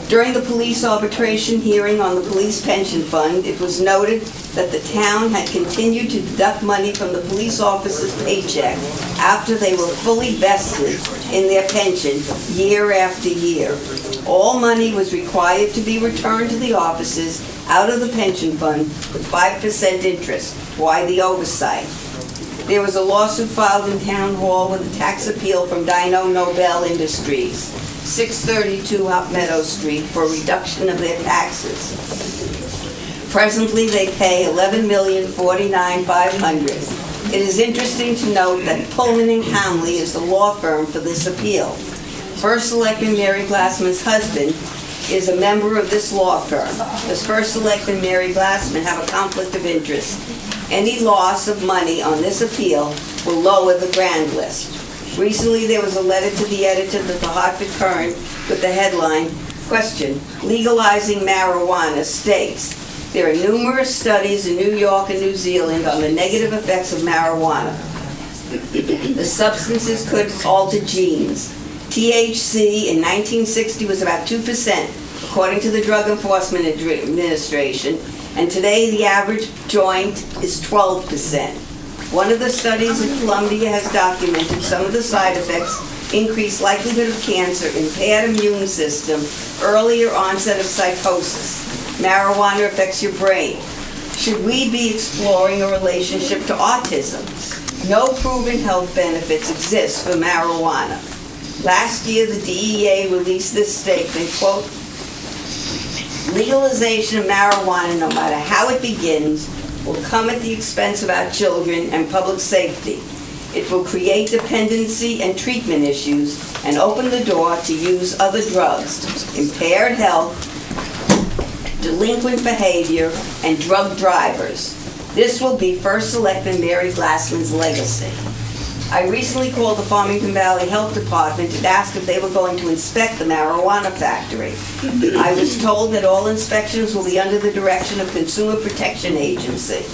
During the police arbitration hearing on the police pension fund, it was noted that the town had continued to deduct money from the police officers' paycheck after they were fully vested in their pension year after year. All money was required to be returned to the officers out of the pension fund with 5% interest. Why the oversight? There was a lawsuit filed in Town Hall with a tax appeal from Dino Nobel Industries, 632 Hop Meadow Street, for a reduction of their taxes. Presently, they pay $11,049,500. It is interesting to note that Pullman and Hamley is the law firm for this appeal. First Selectman Mary Glassman's husband is a member of this law firm. Does First Selectman Mary Glassman have a conflict of interest? Any loss of money on this appeal will lower the grand list. Recently, there was a letter to the editor of the Hartford Courant with the headline, question, legalizing marijuana states, there are numerous studies in New York and New Zealand on the negative effects of marijuana. The substances could alter genes. THC in 1960 was about 2%, according to the Drug Enforcement Administration, and today the average joint is 12%. One of the studies in Columbia has documented some of the side effects: increased likelihood of cancer, impaired immune system, earlier onset of psychosis. Marijuana affects your brain. Should we be exploring a relationship to autism? No proven health benefits exist for marijuana. Last year, the DEA released this statement, quote, legalization of marijuana, no matter how it begins, will come at the expense of our children and public safety. It will create dependency and treatment issues and open the door to use other drugs, impaired health, delinquent behavior, and drug drivers. This will be First Selectman Mary Glassman's legacy. I recently called the Farmington Valley Health Department and asked if they were going to inspect the marijuana factory. I was told that all inspections will be under the direction of Consumer Protection Agency.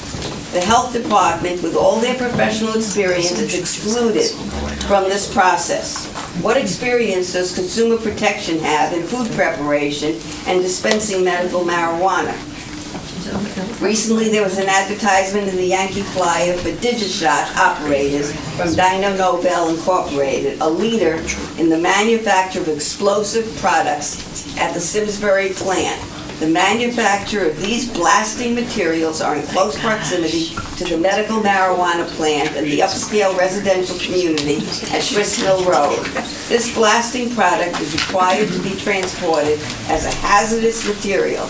The health department, with all their professional experience, is excluded from this process. What experience does Consumer Protection have in food preparation and dispensing medical marijuana? Recently, there was an advertisement in the Yankee Flyer for Digishot operators from Dino Nobel Incorporated, a leader in the manufacture of explosive products at the Simsbury plant. The manufacture of these blasting materials are in close proximity to the medical marijuana plant and the upscale residential community at Grist Mill Road. This blasting product is required to be transported as a hazardous material.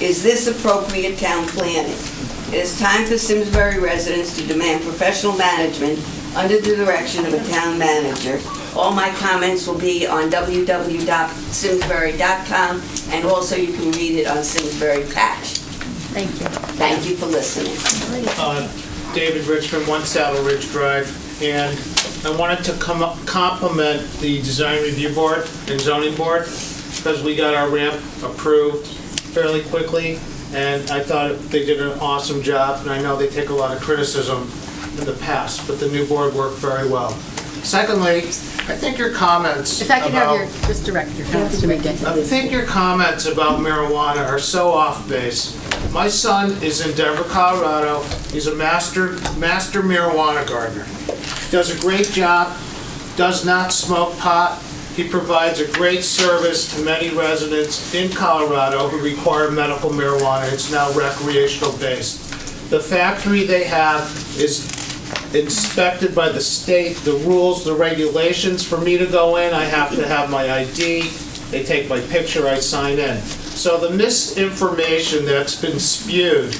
Is this appropriate town planning? It is time for Simsbury residents to demand professional management under the direction of a town manager. All my comments will be on www.simsbury.com, and also you can read it on Simsbury Patch. Thank you. Thank you for listening. David Richmond, 1 Saddle Ridge Drive, and I wanted to compliment the Design Review Board and Zoning Board because we got our ramp approved fairly quickly, and I thought they did an awesome job, and I know they take a lot of criticism in the past, but the new board worked very well. Secondly, I think your comments If I could about... have your, just director, wants to make it. I think your comments about marijuana are so off base. My son is in Denver, Colorado. He's a master marijuana gardener. Does a great job, does not smoke pot. He provides a great service to many residents in Colorado who require medical marijuana. It's now recreational based. The factory they have is inspected by the state, the rules, the regulations. For me to go in, I have to have my ID. They take my picture, I sign in. So the misinformation that's been spewed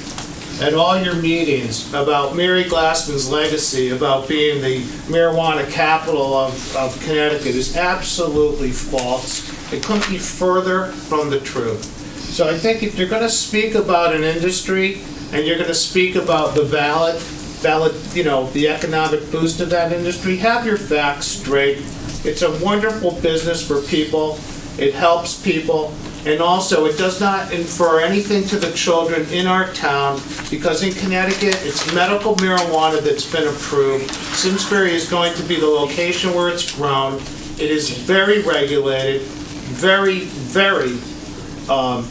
at all your meetings about Mary Glassman's legacy, about being the marijuana capital of Connecticut is absolutely false. It couldn't be further from the truth. So I think if you're going to speak about an industry and you're going to speak about the valid, the economic boost of that industry, have your facts straight. It's a wonderful business for people. It helps people. And also, it does not infer anything to the children in our town, because in Connecticut, it's medical marijuana that's been approved. Simsbury is going to be the location where it's grown. It is very regulated, very, very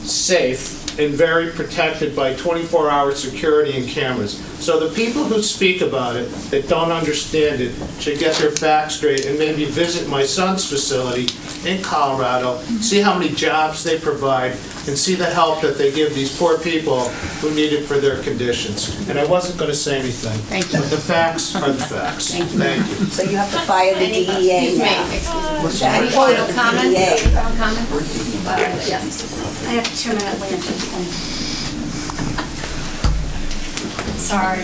safe, and very protected by 24-hour security and cameras. So the people who speak about it, that don't understand it, should get their facts straight and maybe visit my son's facility in Colorado, see how many jobs they provide, and see the help that they give these poor people who need it for their conditions. And I wasn't going to say anything. Thank you. But the facts are the facts. Thank you. So you have to fire the DEA now. Any final comments? DEA. Final comments? Yes. I have 2-minute land use. Sorry. I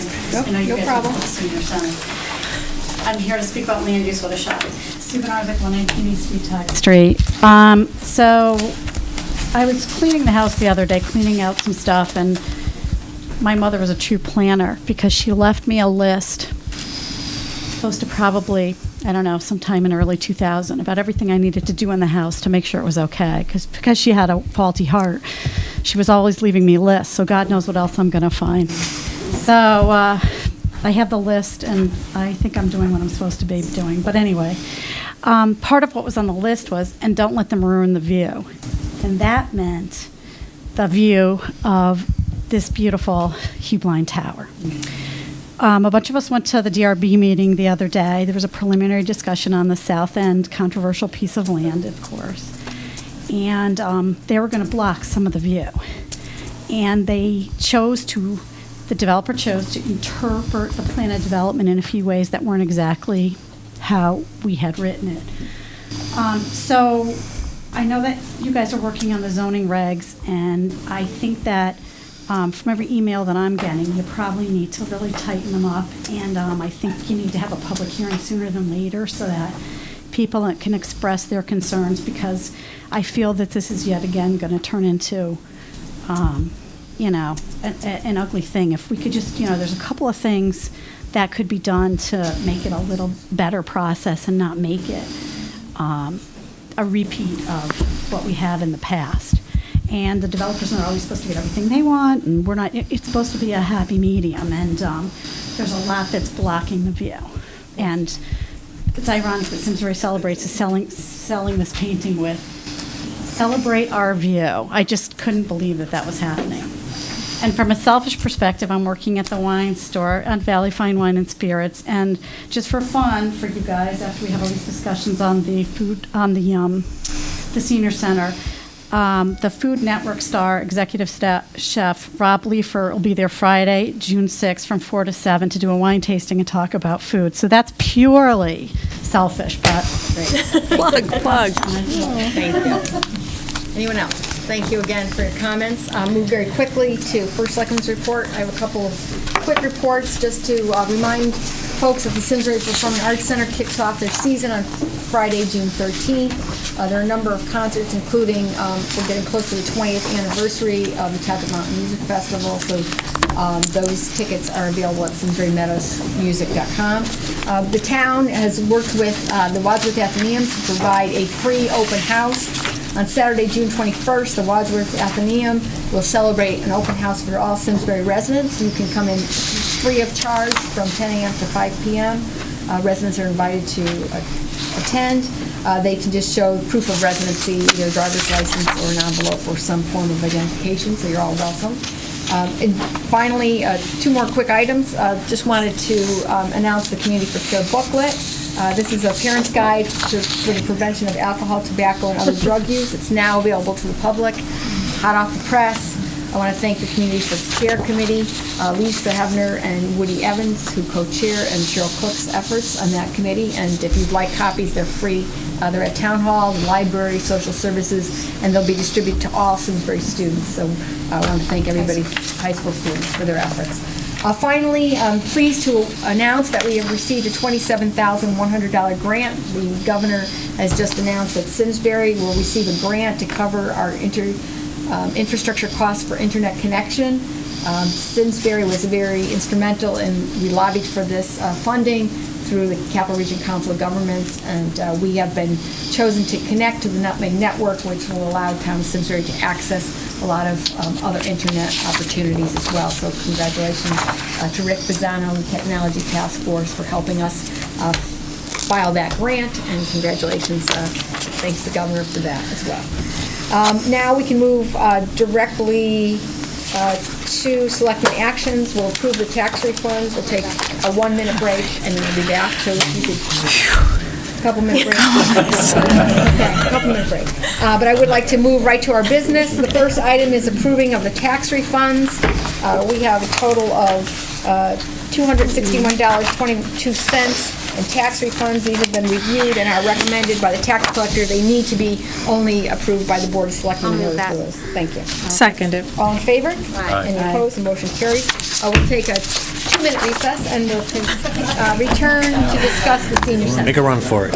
know you No guys problem. are the senior center. I'm here to speak about land use with a shot. Stephen Arzik, 119 East Wetuck Street. So I was cleaning the house the other day, cleaning out some stuff, and my mother was a true planner because she left me a list, supposed to probably, I don't know, sometime in early 2000, about everything I needed to do in the house to make sure it was okay. Because she had a faulty heart, she was always leaving me lists, so God knows what else I'm going to find. So I have the list, and I think I'm doing what I'm supposed to be doing. But anyway, part of what was on the list was, and don't let them ruin the view. And that meant the view of this beautiful Hubline Tower. A bunch of us went to the DRB meeting the other day. There was a preliminary discussion on the south end, controversial piece of land, of course. And they were going to block some of the view. And the developer chose to interpret the plan of development in a few ways that weren't exactly how we had written it. So I know that you guys are working on the zoning regs, and I think that from every email that I'm getting, you probably need to really tighten them up, and I think you need to have a public hearing sooner than later so that people can express their concerns, because I feel that this is yet again going to turn into, an ugly thing. If we could just, there's a couple of things that could be done to make it a little better process and not make it a repeat of what we had in the past. And the developers are always supposed to get everything they want, and we're not. It's supposed to be a happy medium, and there's a lot that's blocking the view. And it's ironic that Simsbury Celebrates is selling this painting with "Celebrate Our View." I just couldn't believe that was happening. And from a selfish perspective, I'm working at the wine store on Valley Fine Wine and Spirits, and just for fun for you guys, after we have all these discussions on the food on the senior center. The Food Network star executive chef Rob Leifer will be there Friday, June 6th from 4 to 7 to do a wine tasting and talk about food. So that's purely selfish, but great. Plug. Thank you. Anyone else? Thank you again for your comments. I'll move very quickly to First Selectmen's report. I have a couple of quick reports just to remind folks that the Simsbury Performing Arts Center kicks off their season on Friday, June 13th. There are a number of concerts, including we're getting close to the 20th anniversary of the Talcott Mountain Music Festival, so those tickets are available at SimsburyMeadowsMusic.com. The town has worked with the Wadsworth Athenaeum to provide a free open house. On Saturday, June 21st, the Wadsworth Athenaeum will celebrate an open house for all Simsbury residents. You can come in free of charge from 10 a.m. to 5 p.m. Residents are invited to attend. They can just show proof of residency, either a driver's license or an envelope or some form of identification, so you're all welcome. And finally, two more quick items. Just wanted to announce the Community for Care booklet. This is a parent's guide for the prevention of alcohol, tobacco, and other drug use. It's now available to the public, hot off the press. I want to thank the Community for Care Committee, Lisa Hebner and Woody Evans, who co-chair, and Cheryl Cook's efforts on that committee. And if you'd like copies, they're free They're at Town Hall, the library, social services, and they'll be distributed to all Simsbury students. So I want to thank everybody, high school students, for their efforts. Finally, I'm pleased to announce that we have received a $27,100 grant. The governor has just announced that Simsbury will receive a grant to cover our infrastructure costs for internet connection. Simsbury was very instrumental, and we lobbied for this funding through the Capital Region Council of Governments, and we have been chosen to connect to the Nutmeg Network, which will allow town of Simsbury to access a lot of other internet opportunities as well. So congratulations to Rick Bizzano and the Technology Task Force for helping us file that grant, and congratulations, thanks to the governor for that as well. Now we can move directly to selectmen actions. We'll approve the tax refunds. We'll take a 1-minute break, and then we'll be back. So if you could, couple-minute break. Okay, couple-minute break. But I would like to move right to our business. The first item is approving of the tax refunds. We have a total of $261.22 in tax refunds. These have been reviewed and are recommended by the tax collector. They need to be only approved by the Board of Selectmen. Thank you. Seconded. All in favor? Aye. Any opposed? The motion carries. We'll take a 2-minute recess, and we'll return to discuss the senior center. Make a run for it.